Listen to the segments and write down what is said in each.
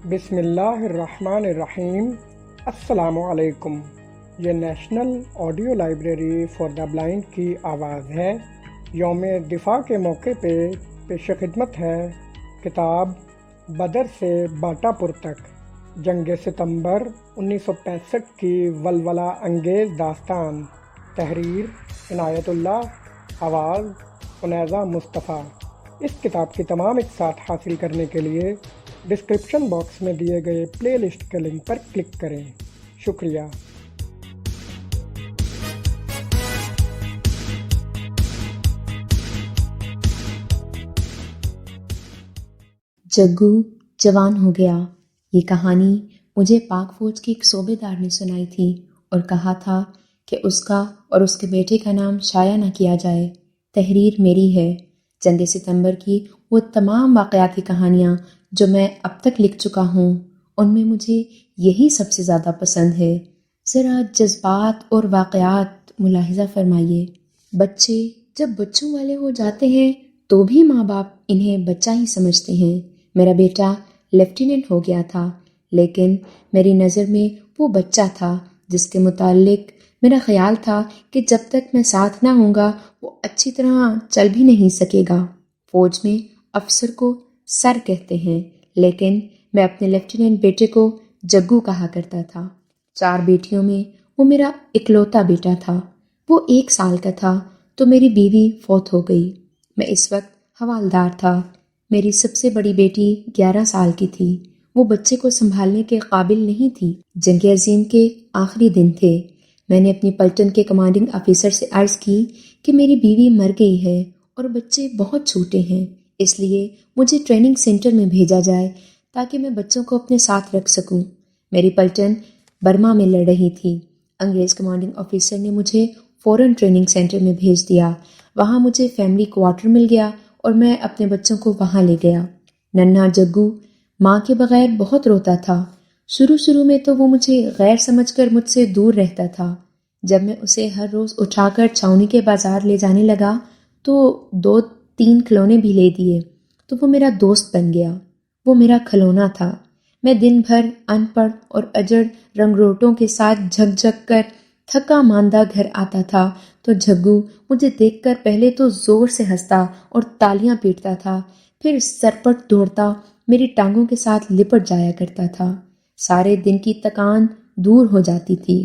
بسم اللہ الرحمن الرحیم۔ السلام علیکم۔ یہ national audio library for the blind کی آواز ہے۔ یوم دفاع کے موقع پہ پیش خدمت ہے کتاب بدر سے باٹا پور تک، جنگ ستمبر 1965 کی ولولہ انگیز داستان۔ تحریر عنایت اللہ، آواز عنیزہ مصطفیٰ۔ اس کتاب کی تمام اقساط حاصل کرنے کے لیے ڈسکرپشن باکس میں دیے گئے پلے لسٹ کے لنک پر کلک کریں۔ شکریہ۔ جگو جوان ہو گیا۔ یہ کہانی مجھے پاک فوج کے ایک صوبے دار نے سنائی تھی اور کہا تھا کہ اس کا اور اس کے بیٹے کا نام شائع نہ کیا جائے۔ تحریر میری ہے۔ جنگ ستمبر کی وہ تمام واقعاتی کہانیاں جو میں اب تک لکھ چکا ہوں، ان میں مجھے یہی سب سے زیادہ پسند ہے۔ ذرا جذبات اور واقعات ملاحظہ فرمائیے۔ بچے جب بچوں والے ہو جاتے ہیں تو بھی ماں باپ انہیں بچہ ہی سمجھتے ہیں۔ میرا بیٹا لیفٹیننٹ ہو گیا تھا، لیکن میری نظر میں وہ بچہ تھا جس کے متعلق میرا خیال تھا کہ جب تک میں ساتھ نہ ہوں گا وہ اچھی طرح چل بھی نہیں سکے گا۔ فوج میں افسر کو سر کہتے ہیں، لیکن میں اپنے لیفٹیننٹ بیٹے کو جگو کہا کرتا تھا۔ 4 بیٹیوں میں وہ میرا اکلوتا بیٹا تھا۔ وہ 1 سال کا تھا تو میری بیوی فوت ہو گئی۔ میں اس وقت حوالدار تھا۔ میری سب سے بڑی بیٹی 11 سال کی تھی۔ وہ بچے کو سنبھالنے کے قابل نہیں تھی۔ جنگ عظیم کے آخری دن تھے۔ میں نے اپنی پلٹن کے کمانڈنگ آفیسر سے عرض کی کہ میری بیوی مر گئی ہے اور بچے بہت چھوٹے ہیں، اس لیے مجھے ٹریننگ سینٹر میں بھیجا جائے تاکہ میں بچوں کو اپنے ساتھ رکھ سکوں۔ میری پلٹن برما میں لڑ رہی تھی۔ انگریز کمانڈنگ آفیسر نے مجھے فوراً ٹریننگ سینٹر میں بھیج دیا۔ وہاں مجھے فیملی کوارٹر مل گیا اور میں اپنے بچوں کو وہاں لے گیا۔ ننھا جگو ماں کے بغیر بہت روتا تھا۔ شروع میں تو وہ مجھے غیر سمجھ کر مجھ سے دور رہتا تھا۔ جب میں اسے ہر روز اٹھا کر چھاؤنی کے بازار لے جانے لگا تو 2-3 کھلونے بھی لے دیے تو وہ میرا دوست بن گیا۔ وہ میرا کھلونا تھا۔ میں دن بھر ان پڑھ اور اجڑ رنگروٹوں کے ساتھ جھک جھک کر تھکا ماندہ گھر آتا تھا تو جگو مجھے دیکھ کر پہلے تو زور سے ہنستا اور تالیاں پیٹتا تھا، پھر سرپٹ دوڑتا میری ٹانگوں کے ساتھ لپٹ جایا کرتا تھا۔ سارے دن کی تکان دور ہو جاتی تھی۔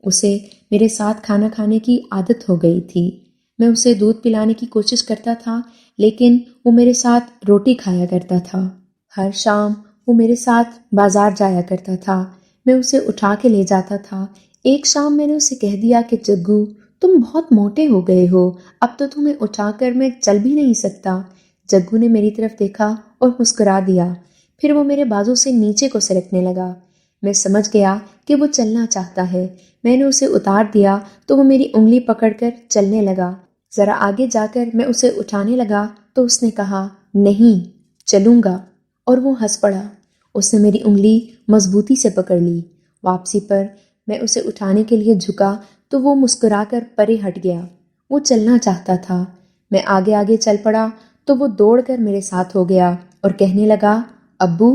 اسے میرے ساتھ کھانا کھانے کی عادت ہو گئی تھی۔ میں اسے دودھ پلانے کی کوشش کرتا تھا، لیکن وہ میرے ساتھ روٹی کھایا کرتا تھا۔ ہر شام وہ میرے ساتھ بازار جایا کرتا تھا۔ میں اسے اٹھا کے لے جاتا تھا۔ ایک شام میں نے اسے کہہ دیا کہ جگو تم بہت موٹے ہو گئے ہو، اب تو تمہیں اٹھا کر میں چل بھی نہیں سکتا۔ جگو نے میری طرف دیکھا اور مسکرا دیا، پھر وہ میرے بازو سے نیچے کو سرکنے لگا۔ میں سمجھ گیا کہ وہ چلنا چاہتا ہے۔ میں نے اسے اتار دیا تو وہ میری انگلی پکڑ کر چلنے لگا۔ ذرا آگے جا کر میں اسے اٹھانے لگا تو اس نے کہا، نہیں چلوں گا، اور وہ ہنس پڑا۔ اس نے میری انگلی مضبوطی سے پکڑ لی۔ واپسی پر میں اسے اٹھانے کے لیے جھکا تو وہ مسکرا کر پرے ہٹ گیا۔ وہ چلنا چاہتا تھا۔ میں آگے آگے چل پڑا تو وہ دوڑ کر میرے ساتھ ہو گیا اور کہنے لگا، ابو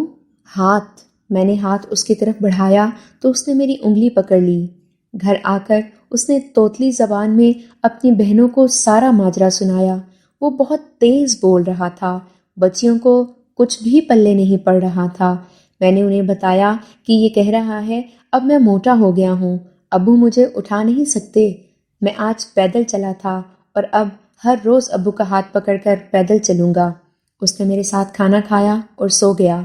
ہاتھ۔ میں نے ہاتھ اس کی طرف بڑھایا تو اس نے میری انگلی پکڑ لی۔ گھر آ کر اس نے توتلی زبان میں اپنی بہنوں کو سارا ماجرا سنایا۔ وہ بہت تیز بول رہا تھا۔ بچیوں کو کچھ بھی پلے نہیں پڑ رہا تھا۔ میں نے انہیں بتایا کہ یہ کہہ رہا ہے اب میں موٹا ہو گیا ہوں، ابو مجھے اٹھا نہیں سکتے۔ میں آج پیدل چلا تھا اور اب ہر روز ابو کا ہاتھ پکڑ کر پیدل چلوں گا۔ اس نے میرے ساتھ کھانا کھایا اور سو گیا۔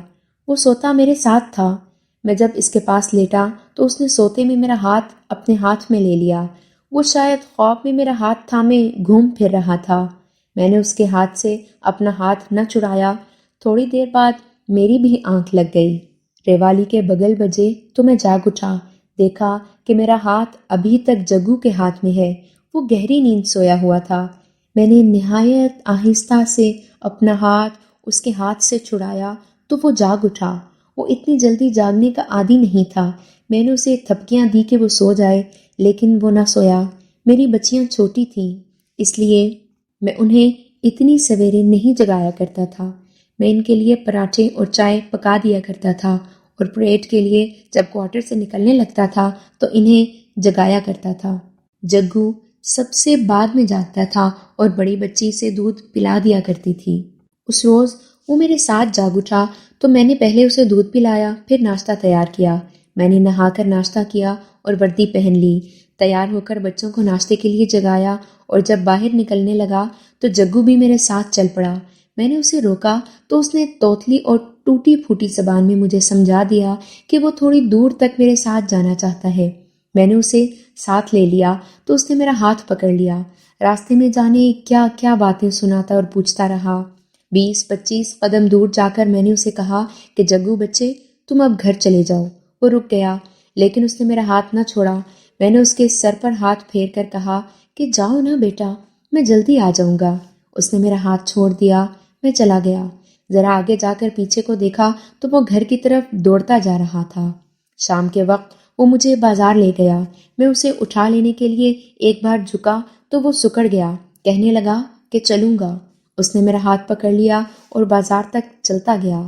وہ سوتا میرے ساتھ تھا۔ میں جب اس کے پاس لیٹا تو اس نے سوتے میں میرا ہاتھ اپنے ہاتھ میں لے لیا۔ وہ شاید خواب میں میرا ہاتھ تھامے گھوم پھر رہا تھا۔ میں نے اس کے ہاتھ سے اپنا ہاتھ نہ چھڑایا۔ تھوڑی دیر بعد میری بھی آنکھ لگ گئی۔ ریوالی کے بگل بجے تو میں جاگ اٹھا۔ دیکھا کہ میرا ہاتھ ابھی تک جگو کے ہاتھ میں ہے۔ وہ گہری نیند سویا ہوا تھا۔ میں نے نہایت آہستہ سے اپنا ہاتھ اس کے ہاتھ سے چھڑایا تو وہ جاگ اٹھا۔ وہ اتنی جلدی جاگنے کا عادی نہیں تھا۔ میں نے اسے تھپکیاں دی کہ وہ سو جائے، لیکن وہ نہ سویا۔ میری بچیاں چھوٹی تھیں، اس لیے میں انہیں اتنی سویرے نہیں جگایا کرتا تھا۔ میں ان کے لیے پراٹھے اور چائے پکا دیا کرتا تھا اور پریڈ کے لیے جب کوارٹر سے نکلنے لگتا تھا تو انہیں جگایا کرتا تھا۔ جگو سب سے بعد میں جاگتا تھا اور بڑی بچی سے دودھ پلا دیا کرتی تھی۔ اس روز وہ میرے ساتھ جاگ اٹھا تو میں نے پہلے اسے دودھ پلایا، پھر ناشتہ تیار کیا۔ میں نے نہا کر ناشتہ کیا اور وردی پہن لی، تیار ہو کر بچوں کو ناشتے کے لیے جگایا، اور جب باہر نکلنے لگا تو جگو بھی میرے ساتھ چل پڑا۔ میں نے اسے روکا تو اس نے توتلی اور ٹوٹی پھوٹی زبان میں مجھے سمجھا دیا کہ وہ تھوڑی دور تک میرے ساتھ جانا چاہتا ہے۔ میں نے اسے ساتھ لے لیا تو اس نے میرا ہاتھ پکڑ لیا۔ راستے میں جانے کیا کیا باتیں سناتا اور پوچھتا رہا۔ 20-25 قدم دور جا کر میں نے اسے کہا کہ جگو بچے، تم اب گھر چلے جاؤ۔ وہ رک گیا، لیکن اس نے میرا ہاتھ نہ چھوڑا۔ میں نے اس کے سر پر ہاتھ پھیر کر کہا کہ جاؤ نا بیٹا، میں جلدی آ جاؤں گا۔ اس نے میرا ہاتھ چھوڑ دیا، میں چلا گیا۔ ذرا آگے جا کر پیچھے کو دیکھا تو وہ گھر کی طرف دوڑتا جا رہا تھا۔ شام کے وقت وہ مجھے بازار لے گیا۔ میں اسے اٹھا لینے کے لیے ایک بار جھکا تو وہ سکڑ گیا، کہنے لگا کہ چلوں گا۔ اس نے میرا ہاتھ پکڑ لیا اور بازار تک چلتا گیا۔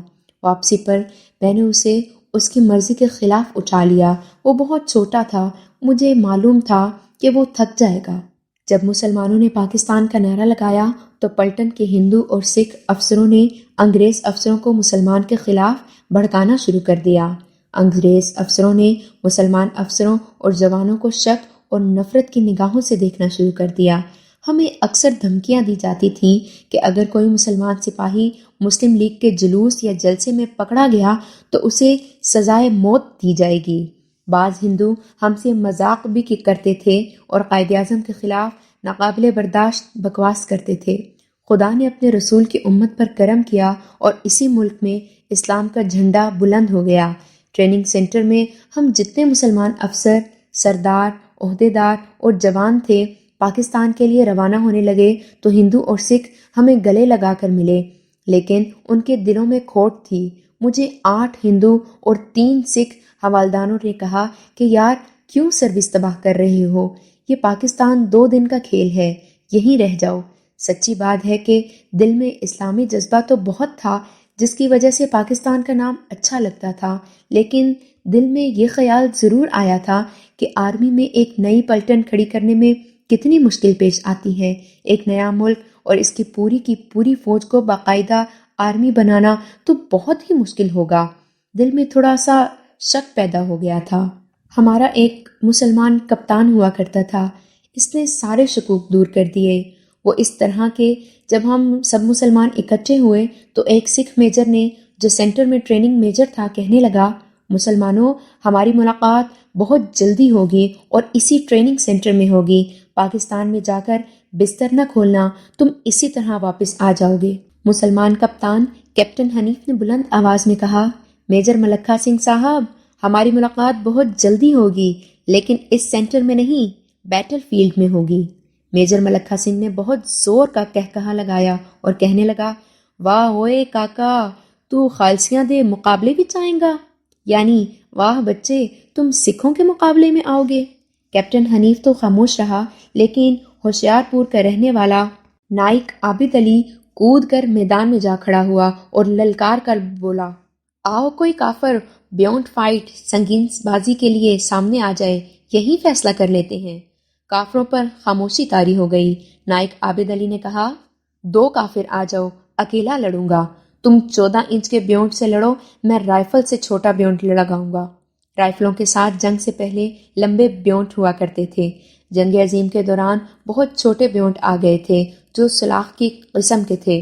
واپسی پر میں نے اسے اس کی مرضی کے خلاف اٹھا لیا۔ وہ بہت چھوٹا تھا، مجھے معلوم تھا کہ وہ تھک جائے گا۔ جب مسلمانوں نے پاکستان کا نعرہ لگایا تو پلٹن کے ہندو اور سکھ افسروں نے انگریز افسروں کو مسلمان کے خلاف بھڑکانا شروع کر دیا۔ انگریز افسروں نے مسلمان افسروں اور جوانوں کو شک اور نفرت کی نگاہوں سے دیکھنا شروع کر دیا۔ ہمیں اکثر دھمکیاں دی جاتی تھیں کہ اگر کوئی مسلمان سپاہی مسلم لیگ کے جلوس یا جلسے میں پکڑا گیا تو اسے سزائے موت دی جائے گی۔ بعض ہندو ہم سے مذاق بھی کرتے تھے اور قائد اعظم کے خلاف ناقابل برداشت بکواس کرتے تھے۔ خدا نے اپنے رسول کی امت پر کرم کیا اور اسی ملک میں اسلام کا جھنڈا بلند ہو گیا۔ ٹریننگ سینٹر میں ہم جتنے مسلمان افسر، سردار، عہدیدار اور جوان تھے پاکستان کے لیے روانہ ہونے لگے تو ہندو اور سکھ ہمیں گلے لگا کر ملے، لیکن ان کے دلوں میں کھوٹ تھی۔ مجھے 8 ہندو اور 3 سکھ حوالداروں نے کہا کہ یار کیوں سروس تباہ کر رہے ہو، یہ پاکستان 2 دن کا کھیل ہے، یہیں رہ جاؤ۔ سچی بات ہے کہ دل میں اسلامی جذبہ تو بہت تھا جس کی وجہ سے پاکستان کا نام اچھا لگتا تھا، لیکن دل میں یہ خیال ضرور آیا تھا کہ آرمی میں ایک نئی پلٹن کھڑی کرنے میں کتنی مشکل پیش آتی ہے۔ ایک نیا ملک اور اس کی پوری فوج کو باقاعدہ آرمی بنانا تو بہت ہی مشکل ہوگا۔ دل میں تھوڑا سا شک پیدا ہو گیا تھا۔ ہمارا ایک مسلمان کپتان ہوا کرتا تھا، اس نے سارے شکوک دور کر دیے۔ وہ اس طرح کہ جب ہم سب مسلمان اکٹھے ہوئے تو ایک سکھ میجر نے جو سینٹر میں ٹریننگ میجر تھا کہنے لگا، مسلمانوں ہماری ملاقات بہت جلدی ہوگی اور اسی ٹریننگ سینٹر میں ہوگی۔ پاکستان میں جا کر بستر نہ کھولنا، تم اسی طرح واپس آ جاؤ گے۔ مسلمان کپتان کیپٹن حنیف نے بلند آواز میں کہا، میجر ملکھا سنگھ صاحب، ہماری ملاقات بہت جلدی ہوگی لیکن اس سینٹر میں نہیں، بیٹل فیلڈ میں ہوگی۔ میجر ملکھا سنگھ نے بہت زور کا کہکہا لگایا اور کہنے لگا، واہ ہوئے کاکا، تو خالصیاں دے مقابلے بھی چاہیں گا، یعنی واہ بچے تم سکھوں کے مقابلے میں آؤ گے۔ کیپٹن حنیف تو خاموش رہا، لیکن ہوشیار پور کا رہنے والا نائک عابد علی کود کر میدان میں جا کھڑا ہوا اور للکار کر بولا، آؤ کوئی کافر بیونڈ فائٹ سنگین بازی کے لیے سامنے آ جائے، یہی فیصلہ کر لیتے ہیں۔ کافروں پر خاموشی طاری ہو گئی۔ نائک عابد علی نے کہا، 2 کافر آ جاؤ، اکیلا لڑوں گا، تم 14 انچ کے بیونڈ سے لڑو، میں رائفل سے چھوٹا بیونڈ لگاؤں گا۔ رائفلوں کے ساتھ جنگ سے پہلے لمبے بیونڈ ہوا کرتے تھے۔ جنگ عظیم کے دوران بہت چھوٹے بیونڈ آ گئے تھے جو سلاخ کی قسم کے تھے۔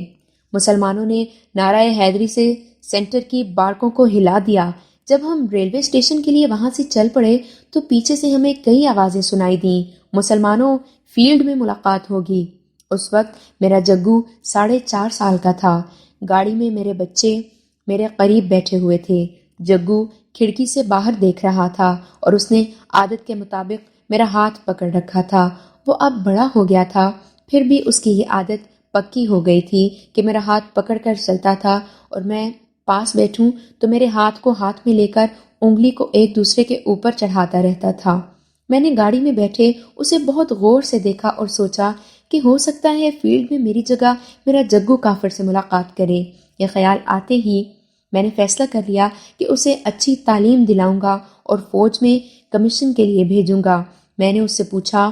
مسلمانوں نے نعرہ حیدری سے سینٹر کی بارکوں کو ہلا دیا۔ جب ہم ریلوے اسٹیشن کے لیے وہاں سے چل پڑے تو پیچھے سے ہمیں کئی آوازیں سنائی دیں، مسلمانوں فیلڈ میں ملاقات ہوگی۔ اس وقت میرا جگو 4.5 سال کا تھا۔ گاڑی میں میرے بچے میرے قریب بیٹھے ہوئے تھے۔ جگو کھڑکی سے باہر دیکھ رہا تھا اور اس نے عادت کے مطابق میرا ہاتھ پکڑ رکھا تھا۔ وہ اب بڑا ہو گیا تھا، پھر بھی اس کی یہ عادت پکی ہو گئی تھی کہ میرا ہاتھ پکڑ کر چلتا تھا اور میں پاس بیٹھوں تو میرے ہاتھ کو ہاتھ میں لے کر انگلی کو ایک دوسرے کے اوپر چڑھاتا رہتا تھا۔ میں نے گاڑی میں بیٹھے اسے بہت غور سے دیکھا اور سوچا کہ ہو سکتا ہے فیلڈ میں میری جگہ میرا جگو کافر سے ملاقات کرے۔ یہ خیال آتے ہی میں نے فیصلہ کر لیا کہ اسے اچھی تعلیم دلاؤں گا اور فوج میں کمیشن کے لیے بھیجوں گا۔ میں نے اس سے پوچھا،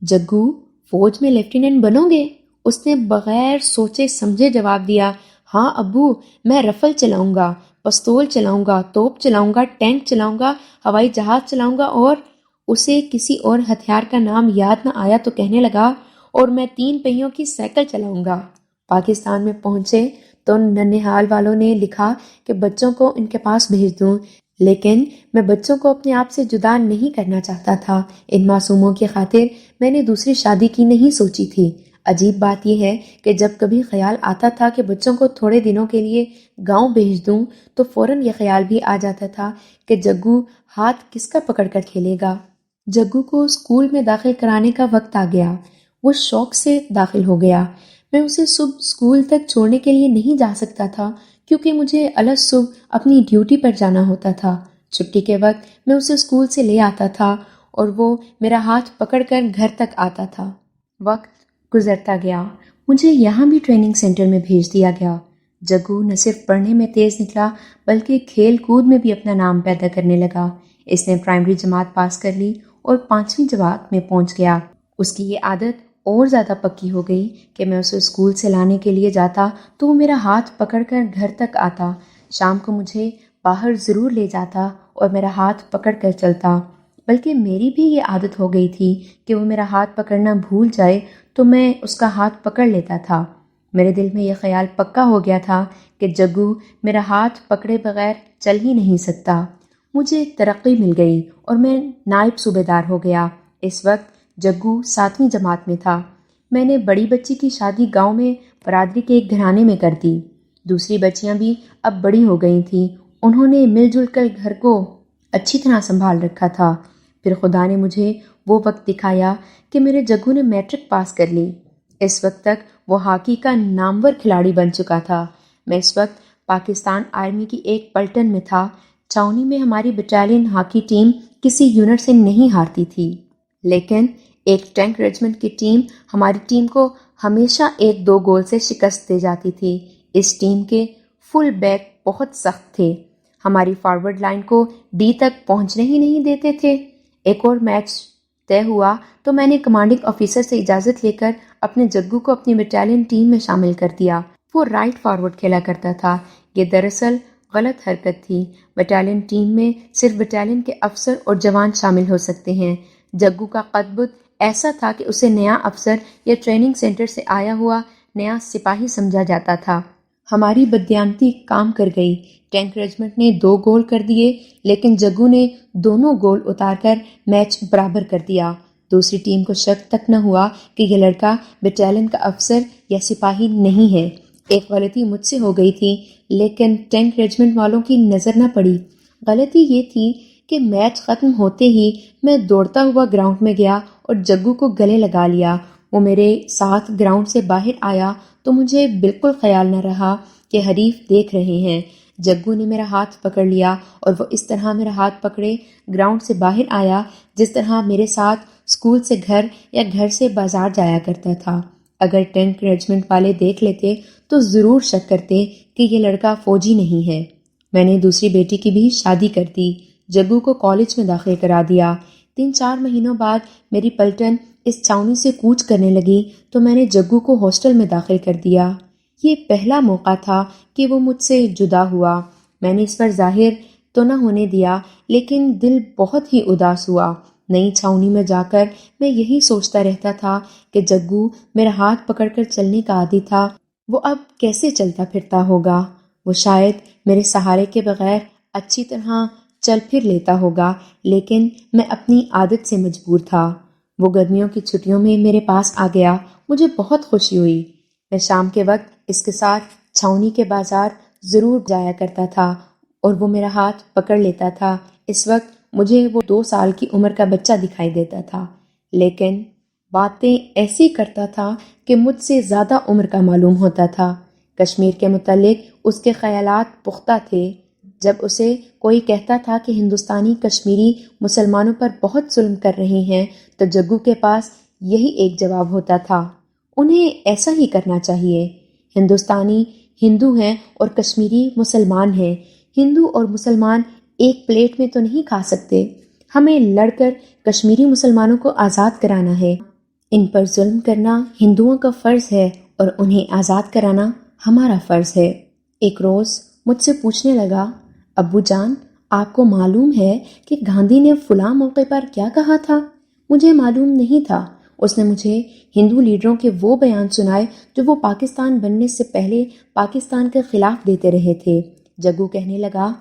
جگو فوج میں لیفٹیننٹ بنو گے؟ اس نے بغیر سوچے سمجھے جواب دیا، ہاں ابو، میں رفل چلاؤں گا، پستول چلاؤں گا، توپ چلاؤں گا، ٹینک چلاؤں گا، ہوائی جہاز چلاؤں گا۔ اور اسے کسی اور ہتھیار کا نام یاد نہ آیا تو کہنے لگا، اور میں 3 پہیوں کی سائیکل چلاؤں گا۔ پاکستان میں پہنچے تو ننہال والوں نے لکھا کہ بچوں کو ان کے پاس بھیج دوں، لیکن میں بچوں کو اپنے آپ سے جدا نہیں کرنا چاہتا تھا۔ ان معصوموں کی خاطر میں نے دوسری شادی کی نہیں سوچی تھی۔ عجیب بات یہ ہے کہ جب کبھی خیال آتا تھا کہ بچوں کو تھوڑے دنوں کے لیے گاؤں بھیج دوں تو فوراً یہ خیال بھی آ جاتا تھا کہ جگو ہاتھ کس کا پکڑ کر کھیلے گا۔ جگو کو اسکول میں داخل کرانے کا وقت آ گیا۔ وہ شوق سے داخل ہو گیا۔ میں اسے صبح اسکول تک چھوڑنے کے لیے نہیں جا سکتا تھا کیونکہ مجھے الگ صبح اپنی ڈیوٹی پر جانا ہوتا تھا۔ چھٹی کے وقت میں اسے اسکول سے لے آتا تھا اور وہ میرا ہاتھ پکڑ کر گھر تک آتا تھا۔ وقت گزرتا گیا، مجھے یہاں بھی ٹریننگ سینٹر میں بھیج دیا گیا۔ جگو نہ صرف پڑھنے میں تیز نکلا بلکہ کھیل کود میں بھی اپنا نام پیدا کرنے لگا۔ اس نے پرائمری جماعت پاس کر لی اور 5ویں جماعت میں پہنچ گیا۔ اس کی یہ عادت اور زیادہ پکی ہو گئی کہ میں اسے اسکول سے لانے کے لیے جاتا تو وہ میرا ہاتھ پکڑ کر گھر تک آتا۔ شام کو مجھے باہر ضرور لے جاتا اور میرا ہاتھ پکڑ کر چلتا۔ بلکہ میری بھی یہ عادت ہو گئی تھی کہ وہ میرا ہاتھ پکڑنا بھول جائے تو میں اس کا ہاتھ پکڑ لیتا تھا۔ میرے دل میں یہ خیال پکا ہو گیا تھا کہ جگو میرا ہاتھ پکڑے بغیر چل ہی نہیں سکتا۔ مجھے ترقی مل گئی اور میں نائب صوبے دار ہو گیا۔ اس وقت جگو 7ویں جماعت میں تھا۔ میں نے بڑی بچی کی شادی گاؤں میں برادری کے ایک گھرانے میں کر دی۔ دوسری بچیاں بھی اب بڑی ہو گئی تھیں۔ انہوں نے مل جل کر گھر کو اچھی طرح سنبھال رکھا تھا۔ پھر خدا نے مجھے وہ وقت دکھایا کہ میرے جگو نے میٹرک پاس کر لی۔ اس وقت تک وہ ہاکی کا نامور کھلاڑی بن چکا تھا۔ میں اس وقت پاکستان آرمی کی ایک پلٹن میں تھا۔ چھاؤنی میں ہماری بٹالین ہاکی ٹیم کسی یونٹ سے نہیں ہارتی تھی، لیکن ایک ٹینک ریجمنٹ کی ٹیم ہماری ٹیم کو ہمیشہ 1-2 گول سے شکست دے جاتی تھی۔ اس ٹیم کے فل بیک بہت سخت تھے، ہماری فارورڈ لائن کو ڈی تک پہنچنے ہی نہیں دیتے تھے۔ ایک اور میچ طے ہوا تو میں نے کمانڈنگ آفیسر سے اجازت لے کر اپنے جگو کو اپنی بٹالین ٹیم میں شامل کر دیا۔ وہ رائٹ فارورڈ کھیلا کرتا تھا۔ یہ دراصل غلط حرکت تھی۔ بٹالین ٹیم میں صرف بٹالین کے افسر اور جوان شامل ہو سکتے ہیں۔ جگو کا قد بد ایسا تھا کہ اسے نیا افسر یا ٹریننگ سینٹر سے آیا ہوا نیا سپاہی سمجھا جاتا تھا۔ ہماری بددیانتی کام کر گئی۔ ٹینک ریجمنٹ نے 2 گول کر دیے، لیکن جگو نے دونوں گول اتار کر میچ برابر کر دیا۔ دوسری ٹیم کو شک تک نہ ہوا کہ یہ لڑکا بٹالین کا افسر یا سپاہی نہیں ہے۔ ایک غلطی مجھ سے ہو گئی تھی، لیکن ٹینک ریجمنٹ والوں کی نظر نہ پڑی۔ غلطی یہ تھی کہ میچ ختم ہوتے ہی میں دوڑتا ہوا گراؤنڈ میں گیا اور جگو کو گلے لگا لیا۔ وہ میرے ساتھ گراؤنڈ سے باہر آیا تو مجھے بالکل خیال نہ رہا کہ حریف دیکھ رہے ہیں۔ جگو نے میرا ہاتھ پکڑ لیا اور وہ اس طرح میرا ہاتھ پکڑے گراؤنڈ سے باہر آیا جس طرح میرے ساتھ اسکول سے گھر یا گھر سے بازار جایا کرتا تھا۔ اگر ٹینک ریجمنٹ والے دیکھ لیتے تو ضرور شک کرتے کہ یہ لڑکا فوجی نہیں ہے۔ میں نے دوسری بیٹی کی بھی شادی کر دی۔ جگو کو کالج میں داخل کرا دیا۔ 3-4 مہینوں بعد میری پلٹن اس چھاؤنی سے کوچ کرنے لگی تو میں نے جگو کو ہاسٹل میں داخل کر دیا۔ یہ پہلا موقع تھا کہ وہ مجھ سے جدا ہوا۔ میں نے اس پر ظاہر تو نہ ہونے دیا، لیکن دل بہت ہی اداس ہوا۔ نئی چھاؤنی میں جا کر میں یہی سوچتا رہتا تھا کہ جگو میرا ہاتھ پکڑ کر چلنے کا عادی تھا، وہ اب کیسے چلتا پھرتا ہوگا؟ وہ شاید میرے سہارے کے بغیر اچھی طرح چل پھر لیتا ہوگا، لیکن میں اپنی عادت سے مجبور تھا۔ وہ گرمیوں کی چھٹیوں میں میرے پاس آ گیا، مجھے بہت خوشی ہوئی۔ میں شام کے وقت اس کے ساتھ چھاؤنی کے بازار ضرور جایا کرتا تھا اور وہ میرا ہاتھ پکڑ لیتا تھا۔ اس وقت مجھے وہ 2 سال کی عمر کا بچہ دکھائی دیتا تھا، لیکن باتیں ایسی کرتا تھا کہ مجھ سے زیادہ عمر کا معلوم ہوتا تھا۔ کشمیر کے متعلق اس کے خیالات پختہ تھے۔ جب اسے کوئی کہتا تھا کہ ہندوستانی کشمیری مسلمانوں پر بہت ظلم کر رہے ہیں تو جگو کے پاس یہی ایک جواب ہوتا تھا، انہیں ایسا ہی کرنا چاہیے۔ ہندوستانی ہندو ہیں اور کشمیری مسلمان ہیں. ہندو اور مسلمان ایک پلیٹ میں تو نہیں کھا سکتے. ہمیں لڑ کر کشمیری مسلمانوں کو آزاد کرانا ہے. ان پر ظلم کرنا ہندوؤں کا فرض ہے اور انہیں آزاد کرانا ہمارا فرض ہے. ایک روز مجھ سے پوچھنے لگا، ابو جان آپ کو معلوم ہے کہ گاندھی نے فلاں موقع پر کیا کہا تھا؟ مجھے معلوم نہیں تھا. اس نے مجھے ہندو لیڈروں کے وہ بیان سنائے جو وہ پاکستان بننے سے پہلے پاکستان کے خلاف دیتے رہے تھے. جگو کہنے لگا،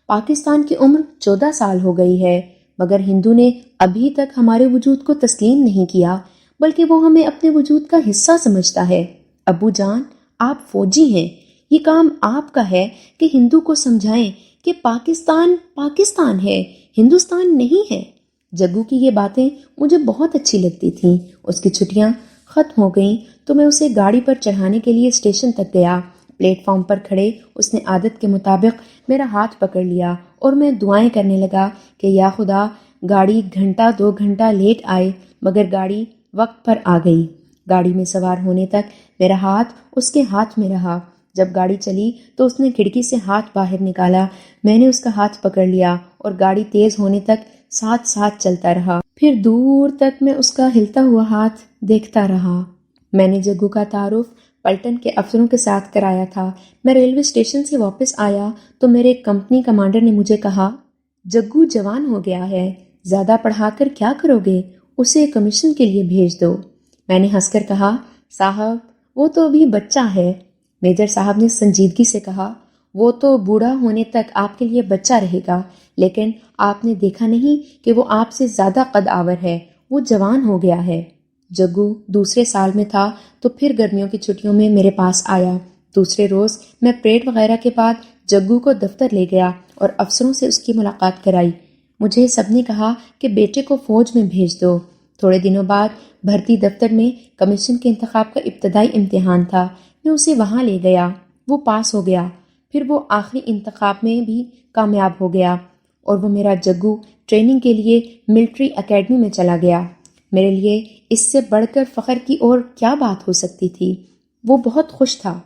پاکستان کی عمر 14 سال ہو گئی ہے مگر ہندو نے ابھی تک ہمارے وجود کو تسلیم نہیں کیا بلکہ وہ ہمیں اپنے وجود کا حصہ سمجھتا ہے. ابو جان آپ فوجی ہیں، یہ کام آپ کا ہے کہ ہندو کو سمجھائیں کہ پاکستان پاکستان ہے، ہندوستان نہیں ہے. جگو کی یہ باتیں مجھے بہت اچھی لگتی تھیں. اس کی چھٹیاں ختم ہو گئیں تو میں اسے گاڑی پر چڑھانے کے لیے اسٹیشن تک گیا. پلیٹ فارم پر کھڑے اس نے عادت کے مطابق میرا ہاتھ پکڑ لیا اور میں دعائیں کرنے لگا کہ یا خدا گاڑی گھنٹہ 2 گھنٹہ لیٹ آئے مگر گاڑی وقت پر آ گئی. گاڑی میں سوار ہونے تک میرا ہاتھ اس کے ہاتھ میں رہا. جب گاڑی چلی تو اس نے کھڑکی سے ہاتھ باہر نکالا. میں نے اس کا ہاتھ پکڑ لیا اور گاڑی تیز ہونے تک ساتھ ساتھ چلتا رہا. پھر دور تک میں اس کا ہلتا ہوا ہاتھ دیکھتا رہا. میں نے جگو کا تعارف پلٹن کے افسروں کے ساتھ کرایا تھا. میں ریلوے اسٹیشن سے واپس آیا تو میرے کمپنی کمانڈر نے مجھے کہا، جگو جوان ہو گیا ہے، زیادہ پڑھا کر کیا کرو گے؟ اسے کمیشن کے لیے بھیج دو. میں نے ہنس کر کہا، صاحب وہ تو ابھی بچہ ہے. میجر صاحب نے سنجیدگی سے کہا، وہ تو بوڑھا ہونے تک آپ کے لیے بچہ رہے گا لیکن آپ نے دیکھا نہیں کہ وہ آپ سے زیادہ قد آور ہے، وہ جوان ہو گیا ہے. جگو دوسرے سال میں تھا تو پھر گرمیوں کی چھٹیوں میں میرے پاس آیا. دوسرے روز میں پریڈ وغیرہ کے بعد جگو کو دفتر لے گیا اور افسروں سے اس کی ملاقات کرائی. مجھے سب نے کہا کہ بیٹے کو فوج میں بھیج دو. تھوڑے دنوں بعد بھرتی دفتر میں کمیشن کے انتخاب کا ابتدائی امتحان تھا. میں اسے وہاں لے گیا، وہ پاس ہو گیا. پھر وہ آخری انتخاب میں بھی کامیاب ہو گیا اور وہ میرا جگو ٹریننگ کے لیے ملٹری اکیڈمی میں چلا گیا. میرے لیے اس سے بڑھ کر فخر کی اور کیا بات ہو سکتی تھی؟ وہ بہت خوش تھا.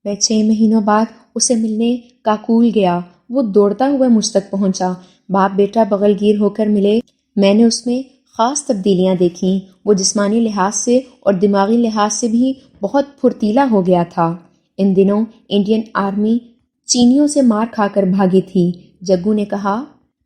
میں 6 مہینوں بعد اسے ملنے کاکول گیا. وہ دوڑتا ہوا مجھ تک پہنچا. باپ بیٹا بغل گیر ہو کر ملے. میں نے اس میں خاص تبدیلیاں دیکھیں. وہ جسمانی لحاظ سے اور دماغی لحاظ سے بھی بہت پھرتیلا ہو گیا تھا. ان دنوں انڈین آرمی چینیوں سے مار کھا کر بھاگی تھی. جگو نے کہا،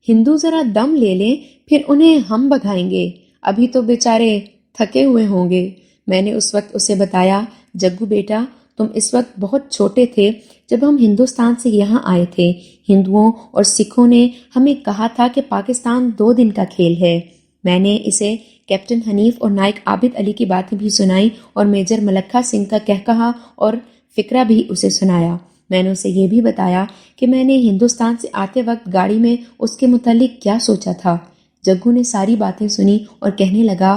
ہندو ذرا دم لے لیں پھر انہیں ہم بھگائیں گے، ابھی تو بیچارے تھکے ہوئے ہوں گے. میں نے اس وقت اسے بتایا، جگو بیٹا تم اس وقت بہت چھوٹے تھے جب ہم ہندوستان سے یہاں آئے تھے. ہندوؤں اور سکھوں نے ہمیں کہا تھا کہ پاکستان 2 دن کا کھیل ہے. میں نے اسے کیپٹن حنیف اور نائک عابد علی کی باتیں بھی سنائی اور میجر ملکھا سنگھ کا کہا اور فقرہ بھی اسے سنایا. میں نے اسے یہ بھی بتایا کہ میں نے ہندوستان سے آتے وقت گاڑی میں اس کے متعلق کیا سوچا تھا. جگو نے ساری باتیں سنی اور کہنے لگا،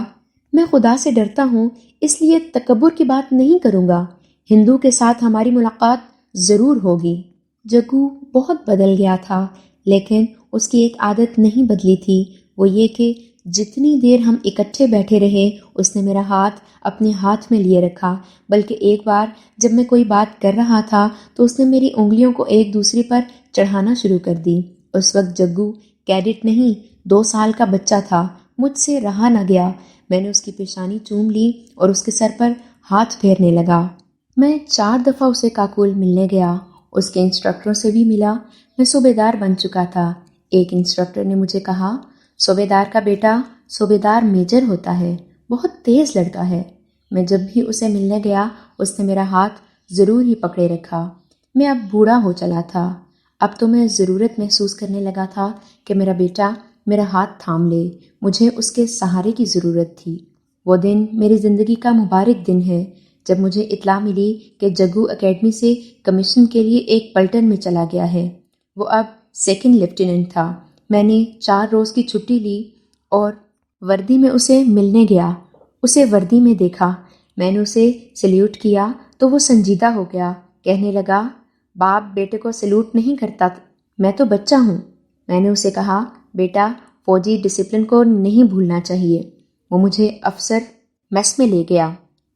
میں خدا سے ڈرتا ہوں اس لیے تکبر کی بات نہیں کروں گا. ہندو کے ساتھ ہماری ملاقات ضرور ہوگی. جگو بہت بدل گیا تھا لیکن اس کی ایک عادت نہیں بدلی تھی، وہ یہ کہ جتنی دیر ہم اکٹھے بیٹھے رہے اس نے میرا ہاتھ اپنے ہاتھ میں لیے رکھا. بلکہ ایک بار جب میں کوئی بات کر رہا تھا تو اس نے میری انگلیوں کو ایک دوسری پر چڑھانا شروع کر دی. اس وقت جگو کیڈٹ نہیں 2 سال کا بچہ تھا. مجھ سے رہا نہ گیا. میں نے اس کی پیشانی چوم لی اور اس کے سر پر ہاتھ پھیرنے لگا. میں 4 دفعہ اسے کاکول ملنے گیا. اس کے انسٹرکٹروں سے بھی ملا. میں صوبیدار بن چکا تھا. ایک انسٹرکٹر نے مجھے کہا، صوبیدار کا بیٹا صوبیدار میجر ہوتا ہے، بہت تیز لڑکا ہے. میں جب بھی اسے ملنے گیا اس نے میرا ہاتھ ضرور ہی پکڑے رکھا. میں اب بوڑھا ہو چلا تھا. اب تو میں ضرورت محسوس کرنے لگا تھا کہ میرا بیٹا میرا ہاتھ تھام لے. مجھے اس کے سہارے کی ضرورت تھی. وہ دن میری زندگی کا مبارک دن ہے جب مجھے اطلاع ملی کہ جگو اکیڈمی سے کمیشن کے لیے ایک پلٹن میں چلا گیا ہے. وہ اب 2nd لیفٹیننٹ تھا. میں نے 4 روز کی چھٹی لی اور وردی میں اسے ملنے گیا. اسے وردی میں دیکھا. میں نے اسے سلیوٹ کیا تو وہ سنجیدہ ہو گیا. کہنے لگا، باپ بیٹے کو سلیوٹ نہیں کرتا، میں تو بچہ ہوں. میں نے اسے کہا، بیٹا فوجی ڈسپلن کو نہیں بھولنا چاہیے. وہ مجھے افسر میس میں لے گیا.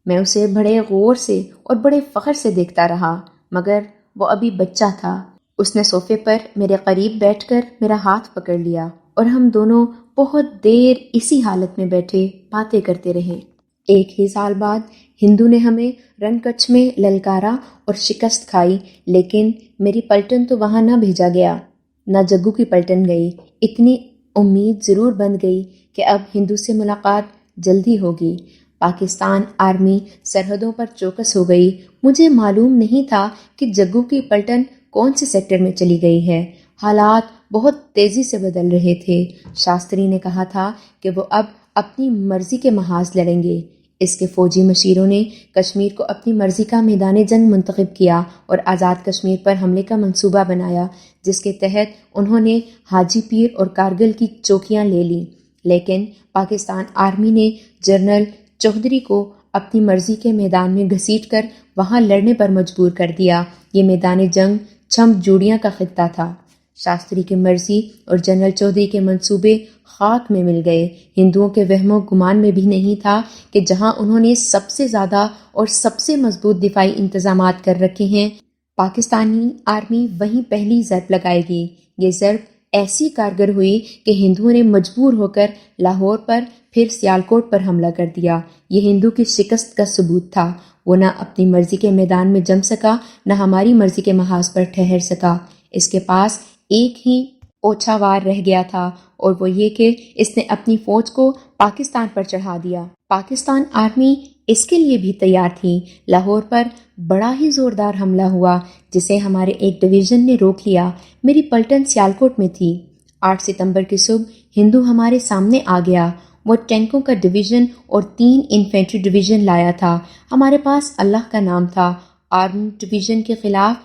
میں اسے بڑے غور سے اور بڑے فخر سے دیکھتا رہا مگر وہ ابھی بچہ تھا۔ اس نے صوفے پر میرے قریب بیٹھ کر میرا ہاتھ پکڑ لیا اور ہم دونوں بہت دیر اسی حالت میں بیٹھے باتیں کرتے رہے۔ ایک ہی سال بعد ہندو نے ہمیں رن کچھ میں للکارا اور شکست کھائی، لیکن میری پلٹن تو وہاں نہ بھیجا گیا، نہ جگو کی پلٹن گئی۔ اتنی امید ضرور بن گئی کہ اب ہندو سے ملاقات جلدی ہوگی۔ پاکستان آرمی سرحدوں پر چوکس ہو گئی۔ مجھے معلوم نہیں تھا کہ جگو کی پلٹن کون سے سیکٹر میں چلی گئی ہے۔ حالات بہت تیزی سے بدل رہے تھے۔ شاستری نے کہا تھا کہ وہ اب اپنی مرضی کے محاذ لڑیں گے۔ اس کے فوجی مشیروں نے کشمیر کو اپنی مرضی کا میدان جنگ منتخب کیا اور آزاد کشمیر پر حملے کا منصوبہ بنایا، جس کے تحت انہوں نے حاجی پیر اور کارگل کی چوکیاں لے لیں۔ لیکن پاکستان آرمی نے جنرل چودھری کو اپنی مرضی کے میدان میں گھسیٹ کر وہاں لڑنے پر مجبور کر دیا۔ یہ میدان جنگ چھمب جوڑیاں کا خطہ تھا۔ شاستری کی مرضی اور جنرل چودھری کے منصوبے خاک میں مل گئے۔ ہندوؤں کے وہم و گمان میں بھی نہیں تھا کہ جہاں انہوں نے سب سے زیادہ اور سب سے مضبوط دفاعی انتظامات کر رکھے ہیں، پاکستانی آرمی وہیں پہلی ضرب لگائے گی۔ یہ ضرب ایسی کارگر ہوئی کہ ہندوؤں نے مجبور ہو کر لاہور پر پھر سیالکوٹ پر حملہ کر دیا۔ یہ ہندو کی شکست کا ثبوت تھا۔ وہ نہ اپنی مرضی کے میدان میں جم سکا، نہ ہماری مرضی کے محاذ پر ٹھہر سکا۔ اس کے پاس ایک ہی اوچھا وار رہ گیا تھا، اور وہ یہ کہ اس نے اپنی فوج کو پاکستان پر چڑھا دیا۔ پاکستان آرمی اس کے لیے بھی تیار تھی۔ لاہور پر بڑا ہی زوردار حملہ ہوا، جسے ہمارے ایک ڈویژن نے روک لیا۔ میری پلٹن سیالکوٹ میں تھی۔ 8 ستمبر کی صبح ہندو ہمارے سامنے آ گیا۔ وہ ٹینکوں کا ڈویژن اور 3 انفینٹری ڈویژن لایا تھا۔ ہمارے پاس اللہ کا نام تھا۔ آرمڈ ڈویژن کے خلاف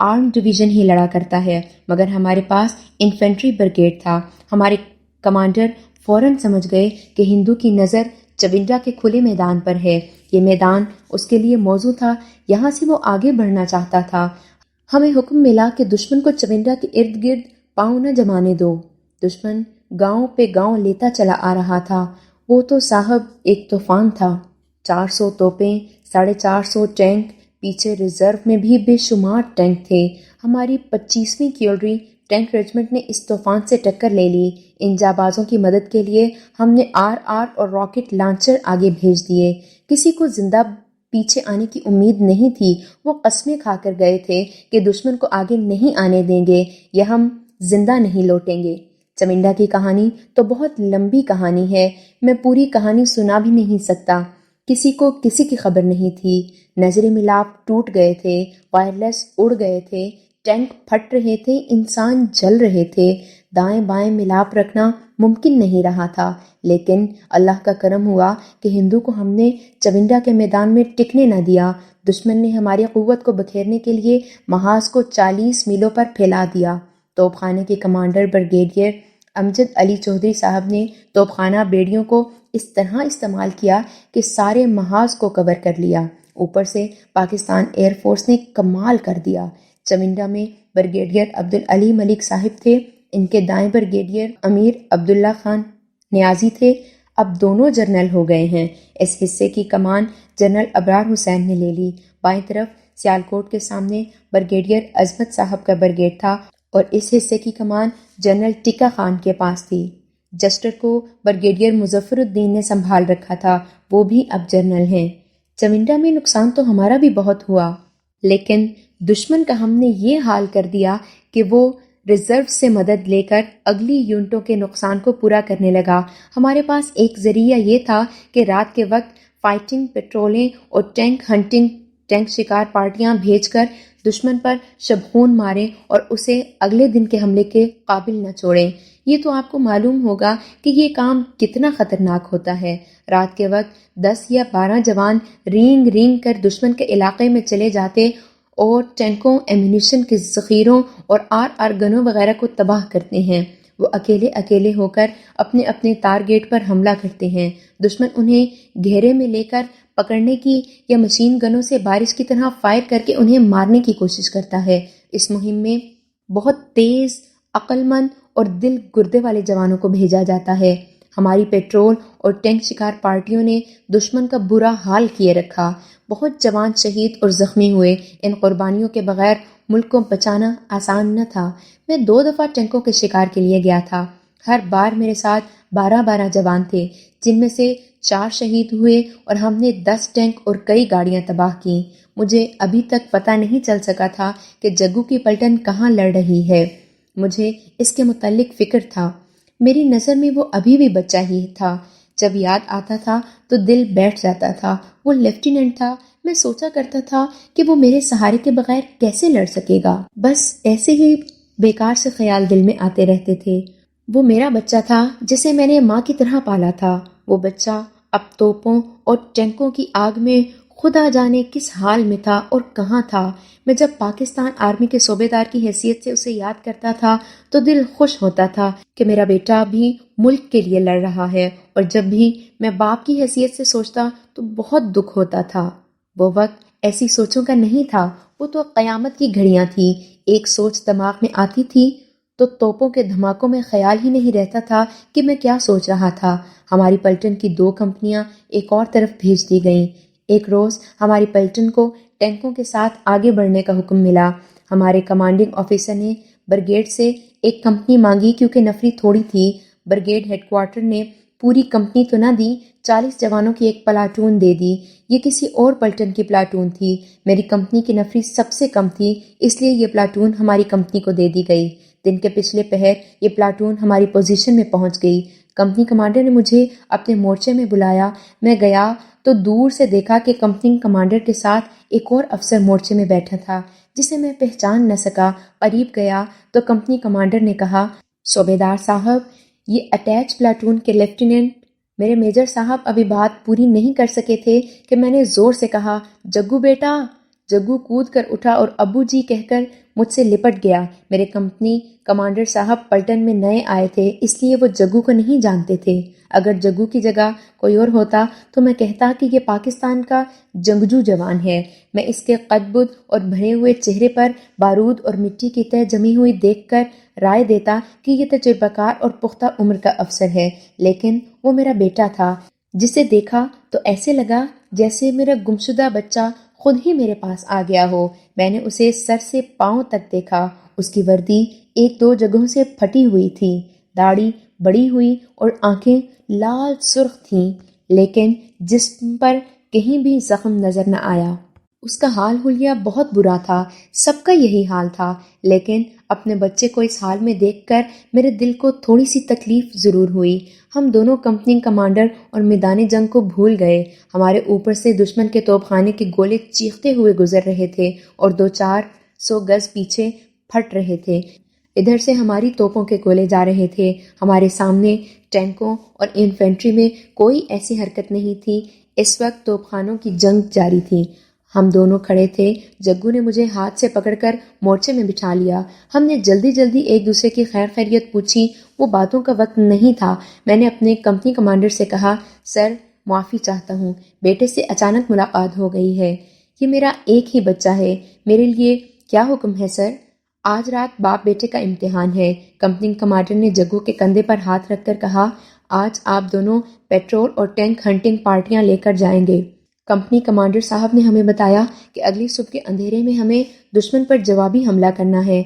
آرمڈ ڈویژن ہی لڑا کرتا ہے، مگر ہمارے پاس انفینٹری بریگیڈ تھا۔ ہمارے کمانڈر فوراً سمجھ گئے کہ ہندو کی نظر چونڈا کے کھلے میدان پر ہے۔ یہ میدان اس کے لیے موزوں تھا، یہاں سے وہ آگے بڑھنا چاہتا تھا۔ ہمیں حکم ملا کہ دشمن کو چونڈا کے ارد گرد پاؤں نہ جمانے دو۔ دشمن گاؤں پہ گاؤں لیتا چلا آ رہا تھا۔ وہ تو صاحب ایک طوفان تھا۔ 400 توپیں، 450 ٹینک، پیچھے ریزرو میں بھی بے شمار ٹینک تھے۔ ہماری 25ویں کیولری ٹینک ریجمنٹ نے اس طوفان سے ٹکر لے لی۔ ان جانبازوں کی مدد کے لیے ہم نے RR اور راکٹ لانچر آگے بھیج دیے۔ کسی کو زندہ پیچھے آنے کی امید نہیں تھی۔ وہ قسمیں کھا کر گئے تھے کہ دشمن کو آگے نہیں آنے دیں گے یا ہم زندہ نہیں لوٹیں گے۔ چمنڈا کی کہانی تو بہت لمبی کہانی ہے، میں پوری کہانی سنا بھی نہیں سکتا۔ کسی کو کسی کی خبر نہیں تھی۔ نظر ملاپ ٹوٹ گئے تھے، وائرلیس اڑ گئے تھے، ٹینک پھٹ رہے تھے، انسان جل رہے تھے۔ دائیں بائیں ملاپ رکھنا ممکن نہیں رہا تھا، لیکن اللہ کا کرم ہوا کہ ہندو کو ہم نے چونڈا کے میدان میں ٹکنے نہ دیا۔ دشمن نے ہماری قوت کو بکھیرنے کے لیے محاذ کو 40 میلوں پر پھیلا دیا۔ توپ خانے کے کمانڈر بریگیڈیئر امجد علی چودھری صاحب نے توپ خانہ بیڑیوں کو اس طرح استعمال کیا کہ سارے محاذ کو کور کر لیا۔ اوپر سے پاکستان ایئر فورس نے کمال کر دیا۔ چمنڈا میں بریگیڈیئر عبدالعلی ملک صاحب تھے، ان کے دائیں بریگیڈیئر امیر عبداللہ خان نیازی تھے۔ اب دونوں جرنل ہو گئے ہیں۔ اس حصے کی کمان جنرل ابرار حسین نے لے لی۔ بائیں طرف سیالکوٹ کے سامنے بریگیڈیئر عظمت صاحب کا بریگیڈ تھا اور اس حصے کی کمان جنرل ٹکا خان کے پاس تھی۔ جسٹر کو بریگیڈیئر مظفر الدین نے سنبھال رکھا تھا، وہ بھی اب جنرل ہیں۔ چمنڈا میں نقصان تو ہمارا بھی بہت ہوا، لیکن دشمن کا ہم نے یہ حال کر دیا کہ وہ ریزرو سے مدد لے کر اگلی یونٹوں کے نقصان کو پورا کرنے لگا۔ ہمارے پاس ایک ذریعہ یہ تھا کہ رات کے وقت فائٹنگ پیٹرولیں اور ٹینک ہنٹنگ ٹینک شکار پارٹیاں بھیج کر دشمن پر شبخون ماریں اور اسے اگلے دن کے حملے کے قابل نہ چھوڑیں۔ یہ تو آپ کو معلوم ہوگا کہ یہ کام کتنا خطرناک ہوتا ہے۔ رات کے وقت 10 یا 12 جوان رینگ رینگ کر دشمن کے علاقے میں چلے جاتے اور ٹینکوں، ایمونیشن کے ذخیروں اور RR گنوں وغیرہ کو تباہ کرتے ہیں۔ وہ اکیلے اکیلے ہو کر اپنے اپنے ٹارگیٹ پر حملہ کرتے ہیں۔ دشمن انہیں گھیرے میں لے کر پکڑنے کی یا مشین گنوں سے بارش کی طرح فائر کر کے انہیں مارنے کی کوشش کرتا ہے۔ اس مہم میں بہت تیز، عقل مند اور دل گردے والے جوانوں کو بھیجا جاتا ہے۔ ہماری پیٹرول اور ٹینک شکار پارٹیوں نے دشمن کا برا حال کیے رکھا۔ بہت جوان شہید اور زخمی ہوئے۔ ان قربانیوں کے بغیر ملک کو بچانا آسان نہ تھا۔ میں 2 دفعہ ٹینکوں کے شکار کے لیے گیا تھا۔ ہر بار میرے ساتھ 12 جوان تھے، جن میں سے 4 شہید ہوئے اور ہم نے 10 ٹینک اور کئی گاڑیاں تباہ کیں۔ مجھے ابھی تک پتہ نہیں چل سکا تھا کہ جگو کی پلٹن کہاں لڑ رہی ہے۔ مجھے اس کے متعلق فکر تھا۔ میری نظر میں وہ ابھی بھی بچہ ہی تھا۔ جب یاد آتا تھا تو دل بیٹھ جاتا تھا۔ وہ لیفٹیننٹ تھا۔ میں سوچا کرتا تھا کہ وہ میرے سہارے کے بغیر کیسے لڑ سکے گا۔ بس ایسے ہی بیکار سے خیال دل میں آتے رہتے تھے۔ وہ میرا بچہ تھا جسے میں نے ماں کی طرح پالا تھا۔ وہ بچہ اب توپوں اور ٹینکوں کی آگ میں خدا جانے کس حال میں تھا اور کہاں تھا۔ میں جب پاکستان آرمی کے صوبے دار کی حیثیت سے اسے یاد کرتا تھا تو دل خوش ہوتا تھا کہ میرا بیٹا بھی ملک کے لیے لڑ رہا ہے، اور جب بھی میں باپ کی حیثیت سے سوچتا تو بہت دکھ ہوتا تھا۔ وہ وقت ایسی سوچوں کا نہیں تھا، وہ تو قیامت کی گھڑیاں تھیں۔ ایک سوچ دماغ میں آتی تھی تو توپوں کے دھماکوں میں خیال ہی نہیں رہتا تھا کہ میں کیا سوچ رہا تھا۔ ہماری پلٹن کی 2 کمپنیاں ایک اور طرف بھیج دی گئیں۔ ایک روز ہماری پلٹن کو ٹینکوں کے ساتھ آگے بڑھنے کا حکم ملا۔ ہمارے کمانڈنگ آفیسر نے برگیڈ سے ایک کمپنی مانگی کیونکہ نفری تھوڑی تھی۔ برگیڈ ہیڈ کوارٹر نے پوری کمپنی تو نہ دی، 40 جوانوں کی ایک پلاٹون دے دی۔ یہ کسی اور پلٹن کی پلاٹون تھی۔ میری کمپنی کی نفری سب سے کم تھی، اس لیے یہ پلاٹون ہماری کمپنی کو دے دی گئی۔ دن کے پچھلے پہر یہ پلاٹون ہماری پوزیشن میں پہنچ گئی۔ کمپنی کمانڈر نے مجھے اپنے مورچے میں بلایا۔ میں گیا تو دور سے دیکھا کہ کمپنی کمانڈر کے ساتھ ایک اور افسر مورچے میں بیٹھا تھا جسے میں پہچان نہ سکا۔ قریب گیا تو کمپنی کمانڈر نے کہا، صوبیدار صاحب، یہ اٹیچ پلاٹون کے لیفٹیننٹ۔ میرے میجر صاحب ابھی بات پوری نہیں کر سکے تھے کہ میں نے زور سے کہا، جگو بیٹا۔ جگو کود کر اٹھا اور ابو جی کہہ کر مجھ سے لپٹ گیا۔ میرے کمپنی کمانڈر صاحب پلٹن میں نئے آئے تھے، اس لیے وہ جگو کو نہیں جانتے تھے۔ اگر جگو کی جگہ کوئی اور ہوتا تو میں کہتا کہ یہ پاکستان کا جنگجو جوان ہے۔ میں اس کے قد بد اور بھرے ہوئے چہرے پر بارود اور مٹی کی تہ جمی ہوئی دیکھ کر رائے دیتا کہ یہ تجربہ کار اور پختہ عمر کا افسر ہے، لیکن وہ میرا بیٹا تھا، جسے دیکھا تو ایسے لگا جیسے میرا گمشدہ بچہ خود ہی میرے پاس آ گیا ہو۔ میں نے اسے سر سے پاؤں تک دیکھا۔ اس کی وردی 1-2 جگہوں سے پھٹی ہوئی تھی، داڑھی بڑی ہوئی اور آنکھیں لال سرخ تھیں، لیکن جسم پر کہیں بھی زخم نظر نہ آیا۔ اس کا حال حلیہ بہت برا تھا، سب کا یہی حال تھا، لیکن اپنے بچے کو اس حال میں دیکھ کر میرے دل کو تھوڑی سی تکلیف ضرور ہوئی۔ ہم دونوں کمپنی کمانڈر اور میدان جنگ کو بھول گئے۔ ہمارے اوپر سے دشمن کے توپ خانے کے گولے چیختے ہوئے گزر رہے تھے اور 200-400 گز پیچھے پھٹ رہے تھے۔ ادھر سے ہماری توپوں کے گولے جا رہے تھے۔ ہمارے سامنے ٹینکوں اور انفینٹری میں کوئی ایسی حرکت نہیں تھی۔ اس وقت توپ خانوں کی جنگ جاری تھی۔ ہم دونوں کھڑے تھے۔ جگو نے مجھے ہاتھ سے پکڑ کر مورچے میں بٹھا لیا۔ ہم نے جلدی جلدی ایک دوسرے کی خیر خیریت پوچھی۔ وہ باتوں کا وقت نہیں تھا۔ میں نے اپنے کمپنی کمانڈر سے کہا، سر معافی چاہتا ہوں، بیٹے سے اچانک ملاقات ہو گئی ہے۔ یہ میرا ایک ہی بچہ ہے، میرے لیے کیا حکم ہے سر؟ آج رات باپ بیٹے کا امتحان ہے۔ کمپنی کمانڈر نے جگو کے کندھے پر ہاتھ رکھ کر کہا، آج آپ دونوں پیٹرول اور ٹینک ہنٹنگ پارٹیاں لے کر جائیں گے۔ کمپنی کمانڈر صاحب نے ہمیں بتایا کہ اگلی صبح کے اندھیرے میں ہمیں دشمن پر جوابی حملہ کرنا ہے۔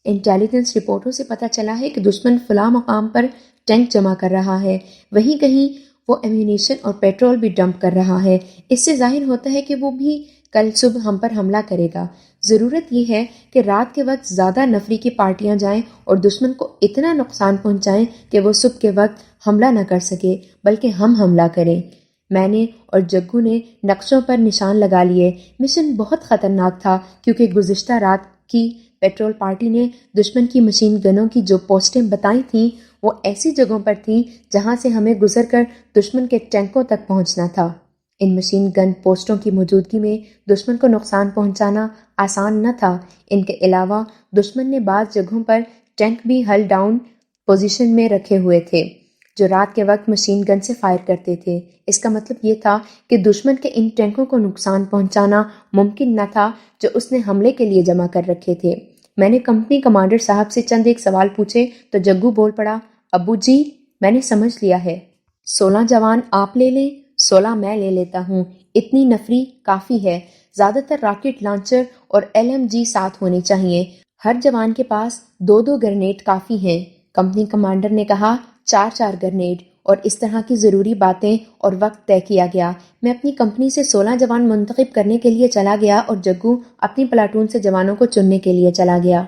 انٹیلیجنس رپورٹوں سے پتہ چلا ہے کہ دشمن فلاں مقام پر ٹینک جمع کر رہا ہے، وہیں کہیں وہ ایمونیشن اور پیٹرول بھی ڈمپ کر رہا ہے۔ اس سے ظاہر ہوتا ہے کہ وہ بھی کل صبح ہم پر حملہ کرے گا۔ ضرورت یہ ہے کہ رات کے وقت زیادہ نفری کی پارٹیاں جائیں اور دشمن کو اتنا نقصان پہنچائیں کہ وہ صبح کے وقت حملہ نہ کر سکے، بلکہ ہم حملہ کریں۔ میں نے اور جگو نے نقشوں پر نشان لگا لیے۔ مشن بہت خطرناک تھا کیونکہ گزشتہ رات کی پیٹرول پارٹی نے دشمن کی مشین گنوں کی جو پوسٹیں بتائی تھیں وہ ایسی جگہوں پر تھیں جہاں سے ہمیں گزر کر دشمن کے ٹینکوں تک پہنچنا تھا۔ ان مشین گن پوسٹوں کی موجودگی میں دشمن کو نقصان پہنچانا آسان نہ تھا۔ ان کے علاوہ دشمن نے بعض جگہوں پر ٹینک بھی ہل ڈاؤن پوزیشن میں رکھے ہوئے تھے جو رات کے وقت مشین گن سے فائر کرتے تھے۔ اس کا مطلب یہ تھا کہ دشمن کے ان ٹینکوں کو نقصان پہنچانا ممکن نہ تھا جو اس نے حملے کے لیے جمع کر رکھے تھے۔ میں نے کمپنی کمانڈر صاحب سے چند ایک سوال پوچھے تو جگو بول پڑا، ابو جی میں نے سمجھ لیا ہے، 16 جوان آپ لے لیں، 16 میں لے لیتا ہوں، اتنی نفری کافی ہے۔ زیادہ تر راکٹ لانچر اور LMG ساتھ ہونے چاہیے۔ ہر جوان کے پاس 2 گرنیڈ کافی ہیں۔ کمپنی کمانڈر نے کہا 4 گرنیڈ، اور اس طرح کی ضروری باتیں اور وقت طے کیا گیا۔ میں اپنی کمپنی سے 16 جوان منتخب کرنے کے لیے چلا گیا اور جگو اپنی پلاٹون سے جوانوں کو چننے کے لیے چلا گیا۔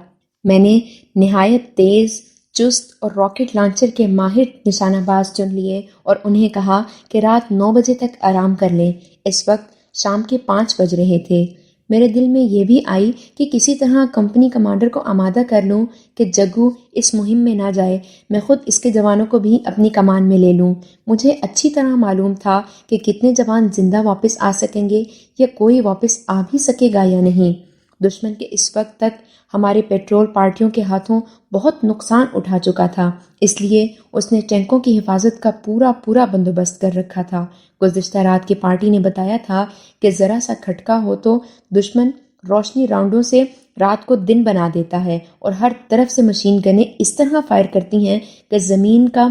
میں نے نہایت تیز، چست اور راکٹ لانچر کے ماہر نشانہ باز چن لیے اور انہیں کہا کہ رات 9 بجے تک آرام کر لیں۔ اس وقت شام کے 5 بج رہے تھے۔ میرے دل میں یہ بھی آئی کہ کسی طرح کمپنی کمانڈر کو آمادہ کر لوں کہ جگو اس مہم میں نہ جائے، میں خود اس کے جوانوں کو بھی اپنی کمان میں لے لوں۔ مجھے اچھی طرح معلوم تھا کہ کتنے جوان زندہ واپس آ سکیں گے یا کوئی واپس آ بھی سکے گا یا نہیں۔ دشمن کے اس وقت تک ہمارے پیٹرول پارٹیوں کے ہاتھوں بہت نقصان اٹھا چکا تھا، اس لیے اس نے ٹینکوں کی حفاظت کا پورا بندوبست کر رکھا تھا۔ گزشتہ رات کی پارٹی نے بتایا تھا کہ ذرا سا کھٹکا ہو تو دشمن روشنی راؤنڈوں سے رات کو دن بنا دیتا ہے اور ہر طرف سے مشین گنیں اس طرح فائر کرتی ہیں کہ زمین کا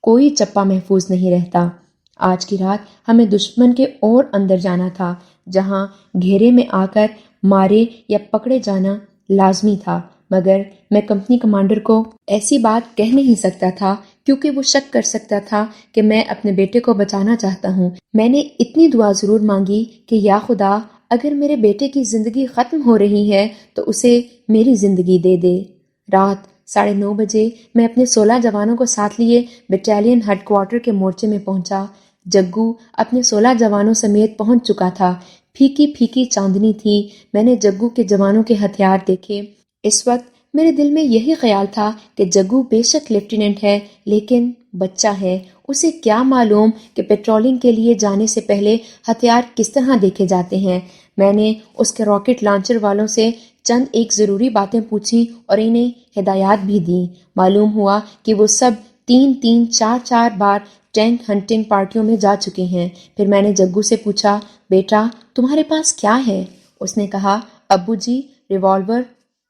کوئی چپا محفوظ نہیں رہتا۔ آج کی رات ہمیں دشمن کے اور اندر جانا تھا، جہاں گھیرے میں آ کر مارے یا پکڑے جانا لازمی تھا، مگر میں کمپنی کمانڈر کو ایسی بات کہہ نہیں سکتا تھا کیونکہ وہ شک کر سکتا تھا کہ میں اپنے بیٹے کو بچانا چاہتا ہوں۔ میں نے اتنی دعا ضرور مانگی کہ یا خدا، اگر میرے بیٹے کی زندگی ختم ہو رہی ہے تو اسے میری زندگی دے دے۔ رات 9:30 بجے میں اپنے 16 جوانوں کو ساتھ لیے بٹالین ہیڈ کوارٹر کے مورچے میں پہنچا۔ جگو اپنے 16 جوانوں سمیت پہنچ چکا تھا۔ پھیکی چاندنی تھی۔ میں نے جگو کے جوانوں کے ہتھیار دیکھے۔ اس وقت میرے دل میں یہی خیال تھا کہ جگو بے شک لیفٹیننٹ ہے لیکن بچہ ہے، اسے کیا معلوم کہ پیٹرولنگ کے لیے جانے سے پہلے ہتھیار کس طرح دیکھے جاتے ہیں۔ میں نے اس کے راکٹ لانچر والوں سے چند ایک ضروری باتیں پوچھیں اور انہیں ہدایات بھی دیں۔ معلوم ہوا کہ وہ سب 3-4 بار ٹینک ہنٹنگ پارٹیوں میں جا چکے ہیں۔ پھر میں نے جگو سے پوچھا، بیٹا تمہارے پاس کیا ہے؟ اس نے کہا، ابو جی ریوالور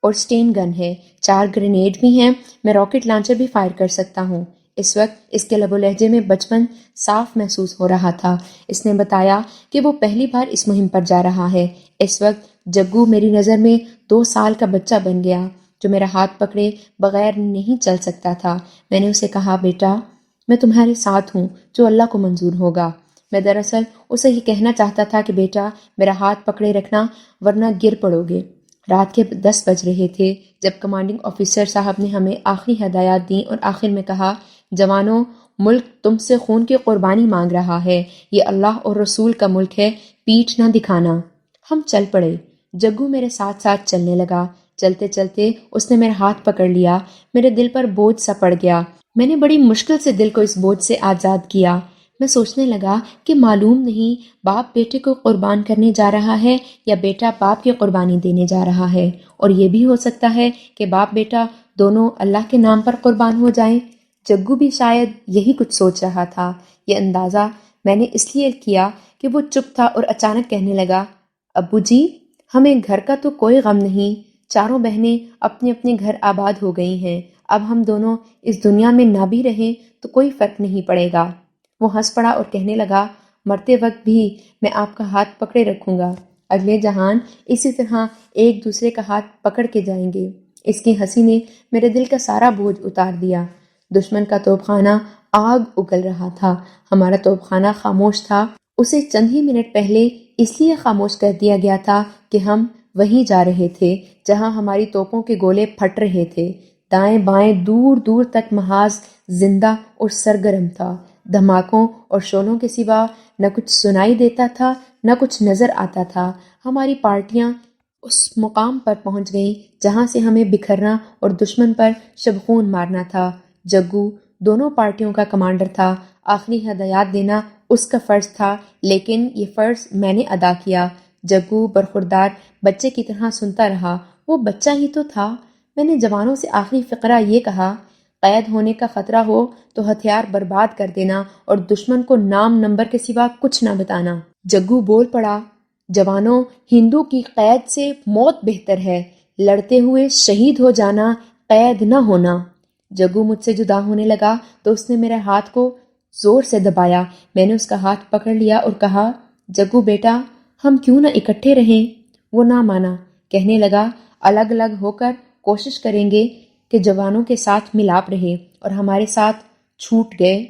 اور سٹین گن ہے، 4 گرینیڈ بھی ہیں، میں راکٹ لانچر بھی فائر کر سکتا ہوں۔ اس وقت اس کے لب و لہجے میں بچپن صاف محسوس ہو رہا تھا۔ اس نے بتایا کہ وہ پہلی بار اس مہم پر جا رہا ہے۔ اس وقت جگو میری نظر میں 2 سال کا بچہ بن گیا جو میرا ہاتھ پکڑے بغیر نہیں چل سکتا تھا۔ میں نے اسے کہا، بیٹا میں تمہارے ساتھ ہوں جو اللہ کو منظور ہوگا۔ میں دراصل اسے یہ کہنا چاہتا تھا کہ بیٹا میرا ہاتھ پکڑے رکھنا ورنہ گر پڑو گے۔ رات کے 10 بج رہے تھے جب کمانڈنگ آفیسر صاحب نے ہمیں آخری ہدایات دیں اور آخر میں کہا، جوانوں ملک تم سے خون کی قربانی مانگ رہا ہے، یہ اللہ اور رسول کا ملک ہے، پیٹھ نہ دکھانا۔ ہم چل پڑے۔ جگو میرے ساتھ ساتھ چلنے لگا۔ چلتے چلتے اس نے میرا ہاتھ پکڑ لیا۔ میرے دل پر بوجھ سا پڑ گیا۔ میں نے بڑی مشکل سے دل کو اس بوجھ سے آزاد کیا۔ میں سوچنے لگا کہ معلوم نہیں باپ بیٹے کو قربان کرنے جا رہا ہے یا بیٹا باپ کی قربانی دینے جا رہا ہے، اور یہ بھی ہو سکتا ہے کہ باپ بیٹا دونوں اللہ کے نام پر قربان ہو جائیں۔ جگو بھی شاید یہی کچھ سوچ رہا تھا۔ یہ اندازہ میں نے اس لیے کیا کہ وہ چپ تھا اور اچانک کہنے لگا، ابو جی ہمیں گھر کا تو کوئی غم نہیں، چاروں بہنیں اپنے اپنے گھر آباد ہو گئی ہیں، اب ہم دونوں اس دنیا میں نہ بھی رہیں تو کوئی فرق نہیں پڑے گا۔ وہ ہنس پڑا اور کہنے لگا، مرتے وقت بھی میں آپ کا ہاتھ پکڑے رکھوں گا، اگلے جہان اسی طرح ایک دوسرے کا ہاتھ پکڑ کے جائیں گے۔ اس کی ہنسی نے میرے دل کا سارا بوجھ اتار دیا۔ دشمن کا توپ خانہ آگ اگل رہا تھا۔ ہمارا توپ خانہ خاموش تھا۔ اسے چند ہی منٹ پہلے اس لیے خاموش کر دیا گیا تھا کہ ہم وہیں جا رہے تھے جہاں ہماری توپوں کے گولے پھٹ رہے تھے۔ دائیں بائیں دور دور تک محاذ زندہ اور سرگرم تھا۔ دھماکوں اور شعلوں کے سوا نہ کچھ سنائی دیتا تھا نہ کچھ نظر آتا تھا۔ ہماری پارٹیاں اس مقام پر پہنچ گئیں جہاں سے ہمیں بکھرنا اور دشمن پر شبخون مارنا تھا۔ جگو دونوں پارٹیوں کا کمانڈر تھا۔ آخری ہدایات دینا اس کا فرض تھا، لیکن یہ فرض میں نے ادا کیا۔ جگو برخوردار بچے کی طرح سنتا رہا۔ وہ بچہ ہی تو تھا۔ میں نے جوانوں سے آخری فقرہ یہ کہا، قید ہونے کا خطرہ ہو تو ہتھیار برباد کر دینا اور دشمن کو نام نمبر کے سوا کچھ نہ بتانا۔ جگو بول پڑا، جوانوں ہندو کی قید سے موت بہتر ہے، لڑتے ہوئے شہید ہو جانا، قید نہ ہونا۔ جگو مجھ سے جدا ہونے لگا تو اس نے میرے ہاتھ کو زور سے دبایا۔ میں نے اس کا ہاتھ پکڑ لیا اور کہا، جگو بیٹا، ہم کیوں نہ اکٹھے رہیں؟ وہ نہ مانا، کہنے لگا، الگ الگ ہو کر کوشش کریں گے کہ جوانوں کے ساتھ ملاپ رہے، اور ہمارے ساتھ چھوٹ گئے۔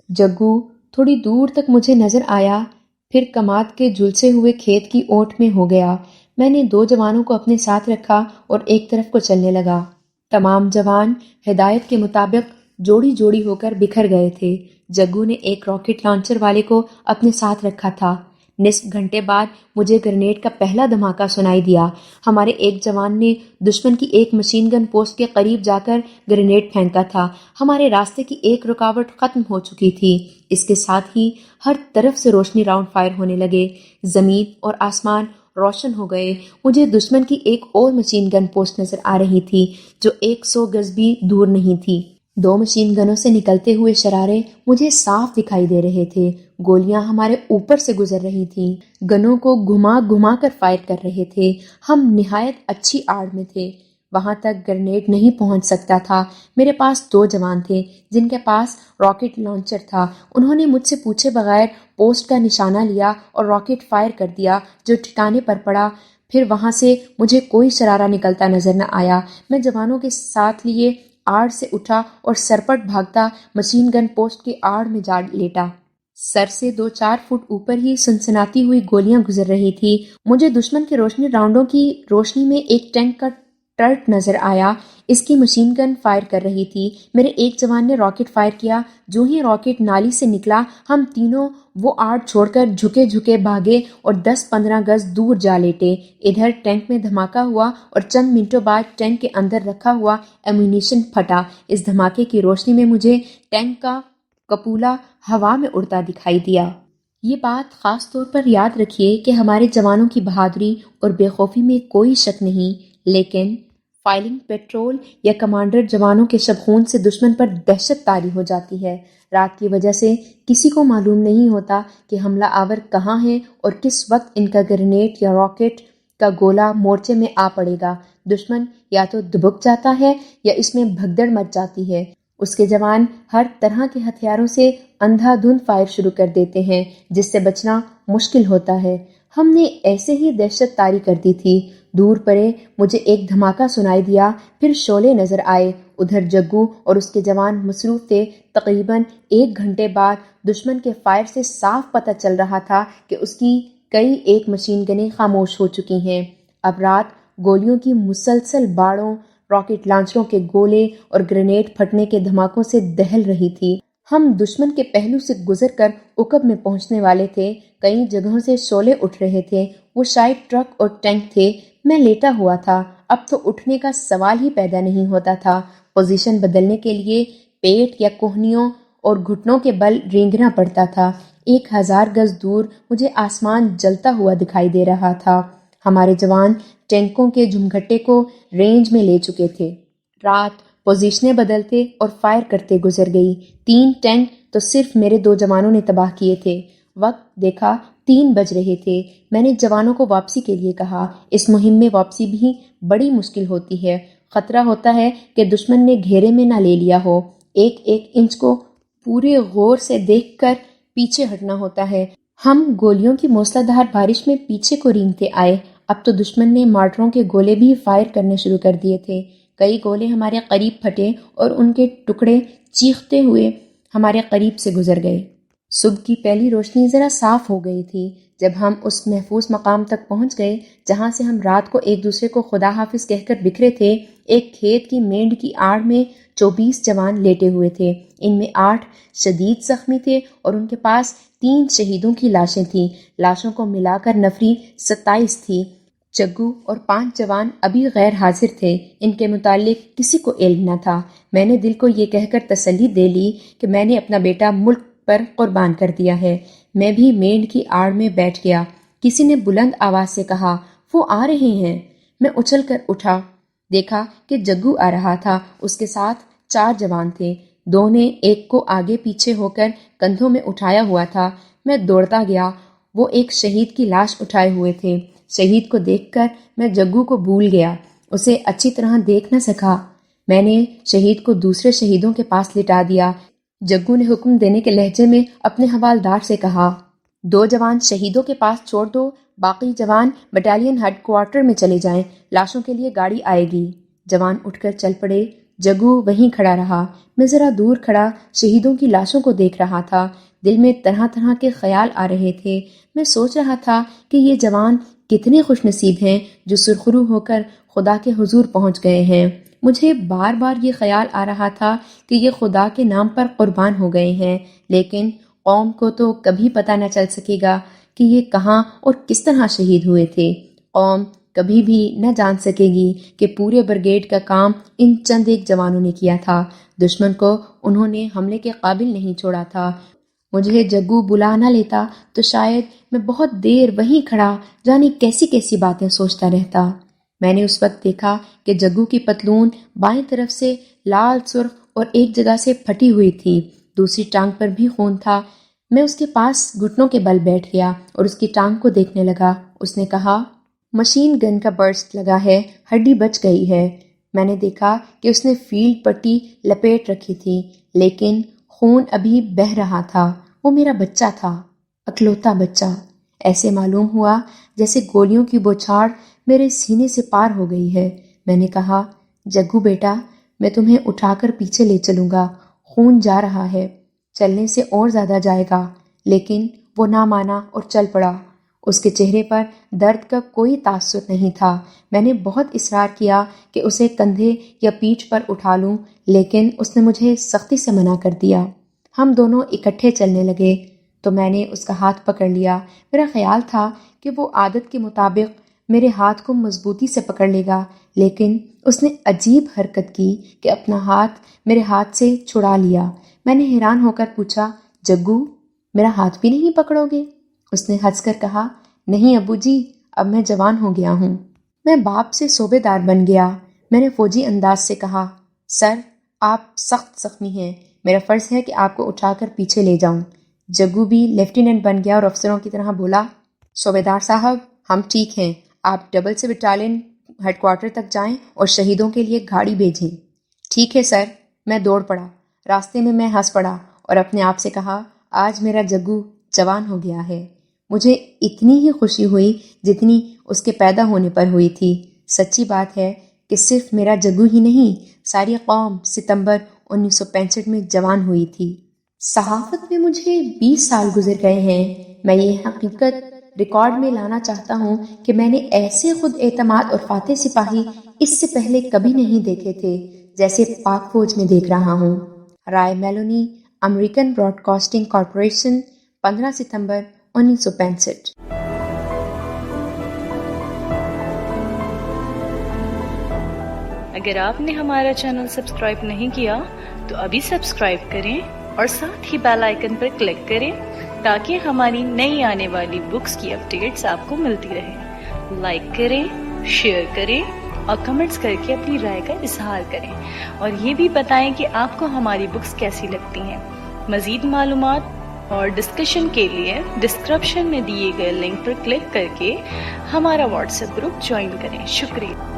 جگو تھوڑی دور تک مجھے نظر آیا، پھر کماد کے جھلسے ہوئے کھیت کی اوٹ میں ہو گیا۔ میں نے 2 جوانوں کو اپنے ساتھ رکھا اور ایک طرف کو چلنے لگا۔ تمام جوان ہدایت کے مطابق جوڑی جوڑی ہو کر بکھر گئے تھے۔ جگو نے ایک راکٹ لانچر والے کو اپنے ساتھ رکھا تھا۔ نصف گھنٹے بعد مجھے گرینیڈ کا پہلا دھماکہ سنائی دیا۔ ہمارے ایک جوان نے دشمن کی ایک مشین گن پوسٹ کے قریب جا کر گرینیڈ پھینکا تھا۔ ہمارے راستے کی ایک رکاوٹ ختم ہو چکی تھی۔ اس کے ساتھ ہی ہر طرف سے روشنی راؤنڈ فائر ہونے لگے۔ زمین اور آسمان روشن ہو گئے۔ مجھے دشمن کی ایک اور مشین گن پوسٹ نظر آ رہی تھی جو 100 گز بھی دور نہیں تھی۔ 2 مشین گنوں سے نکلتے ہوئے شرارے مجھے صاف دکھائی دے رہے تھے۔ گولیاں ہمارے اوپر سے گزر رہی تھیں، گنوں کو گھما گھما کر فائر کر رہے تھے۔ ہم نہایت اچھی آڑ میں تھے، وہاں تک گرینیڈ نہیں پہنچ سکتا تھا۔ میرے پاس 2 جوان تھے جن کے پاس راکٹ لانچر تھا۔ انہوں نے مجھ سے پوچھے بغیر پوسٹ کا نشانہ لیا اور راکٹ فائر کر دیا جو ٹھکانے پر پڑا۔ پھر وہاں سے مجھے کوئی شرارہ نکلتا نظر نہ آیا۔ میں جوانوں کے ساتھ لیے آڑ سے اٹھا اور سرپٹ بھاگتا مشین گن پوسٹ کی آڑ میں جا لیٹا۔ سر سے 2-4 فٹ اوپر ہی سنسناتی ہوئی گولیاں گزر رہی تھی۔ مجھے دشمن کے روشنی راؤنڈوں کی روشنی میں ایک ٹینک کا ٹرٹ نظر آیا۔ اس کی مشین گن فائر کر رہی تھی۔ میرے ایک جوان نے راکٹ فائر کیا۔ جو ہی راکٹ نالی سے نکلا، ہم تینوں وہ آڑ چھوڑ کر جھکے جھکے بھاگے اور 10-15 گز دور جا لیٹے۔ ادھر ٹینک میں دھماکہ ہوا اور چند منٹوں بعد ٹینک کے اندر رکھا ہوا ایمونیشن پھٹا۔ اس دھماکے کی روشنی میں مجھے ٹینک کا کپولا ہوا میں اڑتا دکھائی دیا۔ یہ بات خاص طور پر یاد رکھیے کہ ہمارے جوانوں کی بہادری اور بے خوفی میں کوئی شک نہیں، لیکن فائلنگ پیٹرول یا کمانڈر جوانوں کے شبخون سے دشمن پر دہشت طاری ہو جاتی ہے۔ رات کی وجہ سے کسی کو معلوم نہیں ہوتا کہ حملہ آور کہاں ہیں اور کس وقت ان کا گرینیڈ یا راکٹ کا گولہ مورچے میں آ پڑے گا۔ دشمن یا تو دبک جاتا ہے یا اس میں بھگدڑ مچ جاتی ہے۔ اس کے جوان ہر طرح کے ہتھیاروں سے اندھا دھند فائر شروع کر دیتے ہیں جس سے بچنا مشکل ہوتا ہے۔ ہم نے ایسے ہی دہشت طاری کر دی تھی۔ دور پرے مجھے ایک دھماکہ سنائی دیا، پھر شعلے نظر آئے۔ ادھر جگو اور اس کے جوان مصروف تھے۔ تقریباً 1 گھنٹے بعد دشمن کے فائر سے صاف پتہ چل رہا تھا کہ اس کی کئی ایک مشین گنیں خاموش ہو چکی ہیں۔ اب رات گولیوں کی مسلسل باڑوں، راکٹ لانچروں کے گولے اور گرینیڈ پھٹنے کے دھماکوں سے دہل رہی تھی۔ ہم دشمن کے پہلو سے گزر کر عقب میں پہنچنے والے تھے۔ کئی جگہوں سے شعلے اٹھ رہے تھے۔ وہ شاید ٹرک اور ٹینک تھے۔ میں لیٹا ہوا تھا، اب تو اٹھنے کا سوال ہی پیدا نہیں ہوتا تھا۔ پوزیشن بدلنے کے لیے پیٹ یا کوہنیوں اور گھٹنوں کے بل رینگنا پڑتا تھا۔ 1000 گز دور مجھے آسمان جلتا ہوا دکھائی دے رہا تھا۔ ہمارے جوان ٹینکوں کے جھمگھٹے کو رینج میں لے چکے تھے۔ رات پوزیشنیں بدلتے اور فائر کرتے گزر گئی۔ 3 ٹینک تو صرف میرے 2 جوانوں نے تباہ کیے تھے۔ وقت دیکھا 3 بج رہے تھے۔ میں نے جوانوں کو واپسی کے لیے کہا۔ اس مہم میں واپسی بھی بڑی مشکل ہوتی ہے۔ خطرہ ہوتا ہے کہ دشمن نے گھیرے میں نہ لے لیا ہو۔ ایک ایک انچ کو پورے غور سے دیکھ کر پیچھے ہٹنا ہوتا ہے۔ ہم گولیوں کی موسلا دھار بارش میں پیچھے کو رینگتے آئے۔ اب تو دشمن نے مارٹروں کے گولے بھی فائر کرنے شروع کر دیے تھے۔ کئی گولے ہمارے قریب پھٹے اور ان کے ٹکڑے چیختے ہوئے ہمارے قریب سے گزر گئے۔ صبح کی پہلی روشنی ذرا صاف ہو گئی تھی جب ہم اس محفوظ مقام تک پہنچ گئے جہاں سے ہم رات کو ایک دوسرے کو خدا حافظ کہہ کر بکھرے تھے۔ ایک کھیت کی مینڈ کی آڑ میں 24 جوان لیٹے ہوئے تھے۔ ان میں 8 شدید زخمی تھے اور ان کے پاس 3 شہیدوں کی لاشیں تھیں۔ لاشوں کو ملا کر نفری 27 تھی۔ جگو اور 5 جوان ابھی غیر حاضر تھے۔ ان کے متعلق کسی کو علم نہ تھا۔ میں نے دل کو یہ کہہ کر تسلی دے لی کہ میں نے اپنا بیٹا ملک پر قربان کر دیا ہے۔ میں بھی مینڈ کی آڑ میں بیٹھ گیا۔ کسی نے بلند آواز سے کہا، وہ آ رہے ہیں۔ میں اچھل کر اٹھا، دیکھا کہ جگو آ رہا تھا۔ اس کے ساتھ 4 جوان تھے۔ 2 نے ایک کو آگے پیچھے ہو کر کندھوں میں اٹھایا ہوا تھا۔ میں دوڑتا گیا۔ وہ ایک شہید کی لاش اٹھائے ہوئے تھے۔ شہید کو دیکھ کر میں جگو کو بھول گیا، اسے اچھی طرح دیکھ نہ سکا۔ میں نے شہید کو دوسرے شہیدوں کے پاس لٹا دیا۔ جگو نے حکم دینے کے لہجے میں اپنے حوالدار سے کہا، 2 جوان شہیدوں کے پاس چھوڑ دو، باقی جوان بٹالین ہیڈ کوارٹر میں چلے جائیں، لاشوں کے لیے گاڑی آئے گی۔ جوان اٹھ کر چل پڑے۔ جگو وہیں کھڑا رہا۔ میں ذرا دور کھڑا شہیدوں کی لاشوں کو دیکھ رہا تھا۔ دل میں طرح طرح کے خیال آ رہے تھے۔ میں سوچ رہا تھا کہ یہ جوان کتنے خوش نصیب ہیں جو سرخرو ہو کر خدا کے حضور پہنچ گئے ہیں۔ مجھے بار بار یہ خیال آ رہا تھا کہ یہ خدا کے نام پر قربان ہو گئے ہیں، لیکن قوم کو تو کبھی پتہ نہ چل سکے گا کہ یہ کہاں اور کس طرح شہید ہوئے تھے۔ قوم کبھی بھی نہ جان سکے گی کہ پورے بریگیڈ کا کام ان چند ایک جوانوں نے کیا تھا۔ دشمن کو انہوں نے حملے کے قابل نہیں چھوڑا تھا۔ مجھے جگو بلا نہ لیتا تو شاید میں بہت دیر وہیں کھڑا جانے کیسی کیسی باتیں سوچتا رہتا۔ میں نے اس وقت دیکھا کہ جگو کی پتلون بائیں طرف سے لال سرخ اور ایک جگہ سے پھٹی ہوئی تھی، دوسری ٹانگ پر بھی خون تھا۔ میں اس کے پاس گھٹنوں کے بل بیٹھ گیا اور اس کی ٹانگ کو دیکھنے لگا۔ اس نے کہا، مشین گن کا برسٹ لگا ہے، ہڈی بچ گئی ہے۔ میں نے دیکھا کہ اس نے فیلڈ پٹی لپیٹ رکھی تھی، لیکن خون ابھی بہہ رہا تھا۔ وہ میرا بچہ تھا، اکلوتا بچہ۔ ایسے معلوم ہوا جیسے گولیوں کی بوچھاڑ میرے سینے سے پار ہو گئی ہے۔ میں نے کہا، جگو بیٹا، میں تمہیں اٹھا کر پیچھے لے چلوں گا، خون جا رہا ہے، چلنے سے اور زیادہ جائے گا۔ لیکن وہ نہ مانا اور چل پڑا۔ اس کے چہرے پر درد کا کوئی تاثر نہیں تھا۔ میں نے بہت اصرار کیا کہ اسے کندھے یا پیٹھ پر اٹھا لوں، لیکن اس نے مجھے سختی سے منع کر دیا۔ ہم دونوں اکٹھے چلنے لگے تو میں نے اس کا ہاتھ پکڑ لیا۔ میرا خیال تھا کہ وہ عادت کے مطابق میرے ہاتھ کو مضبوطی سے پکڑ لے گا، لیکن اس نے عجیب حرکت کی کہ اپنا ہاتھ میرے ہاتھ سے چھڑا لیا۔ میں نے حیران ہو کر پوچھا، جگو، میرا ہاتھ بھی نہیں پکڑو گے؟ اس نے ہنس کر کہا، نہیں ابو جی، اب میں جوان ہو گیا ہوں۔ میں باپ سے صوبے دار بن گیا۔ میں نے فوجی انداز سے کہا، سر، آپ سخت زخمی ہیں، میرا فرض ہے کہ آپ کو اٹھا کر پیچھے لے جاؤں۔ جگو بھی لیفٹیننٹ بن گیا اور افسروں کی طرح بولا، صوبے دار صاحب، ہم ٹھیک ہیں، آپ ڈبل سے بٹالین ہیڈ کوارٹر تک جائیں اور شہیدوں کے لیے گاڑی بھیجیں۔ ٹھیک ہے سر۔ میں دوڑ پڑا۔ راستے میں میں ہنس پڑا اور اپنے آپ سے کہا، آج میرا جگو جوان ہو گیا ہے۔ مجھے اتنی ہی خوشی ہوئی جتنی اس کے پیدا ہونے پر ہوئی تھی۔ سچی بات ہے کہ صرف میرا جگو ہی نہیں، ساری قوم ستمبر 1965 میں جوان ہوئی تھی۔ صحافت میں مجھے 20 سال گزر گئے ہیں۔ میں یہ حقیقت ریکارڈ میں لانا چاہتا ہوں کہ میں نے ایسے خود اعتماد اور فاتح سپاہی اس سے پہلے کبھی نہیں دیکھے تھے جیسے پاک فوج میں دیکھ رہا ہوں۔ رائے میلونی، امریکن براڈ کاسٹنگ کارپوریشن، 15 ستمبر 1965۔ اگر آپ نے ہمارا چینل سبسکرائب نہیں کیا تو ابھی سبسکرائب کریں اور ساتھ ہی بیل آئیکن پر کلک کریں تاکہ ہماری نئی آنے والی بکس کی اپڈیٹس آپ کو ملتی رہیں۔ لائک کریں، شیئر کریں اور کمنٹس کر کے اپنی رائے کا اظہار کریں، اور یہ بھی بتائیں کہ آپ کو ہماری بکس کیسی لگتی ہیں۔ مزید معلومات اور ڈسکشن کے لیے ڈسکرپشن میں دیے گئے لنک پر کلک کر کے ہمارا واٹس ایپ گروپ جوائن کریں۔ شکریہ۔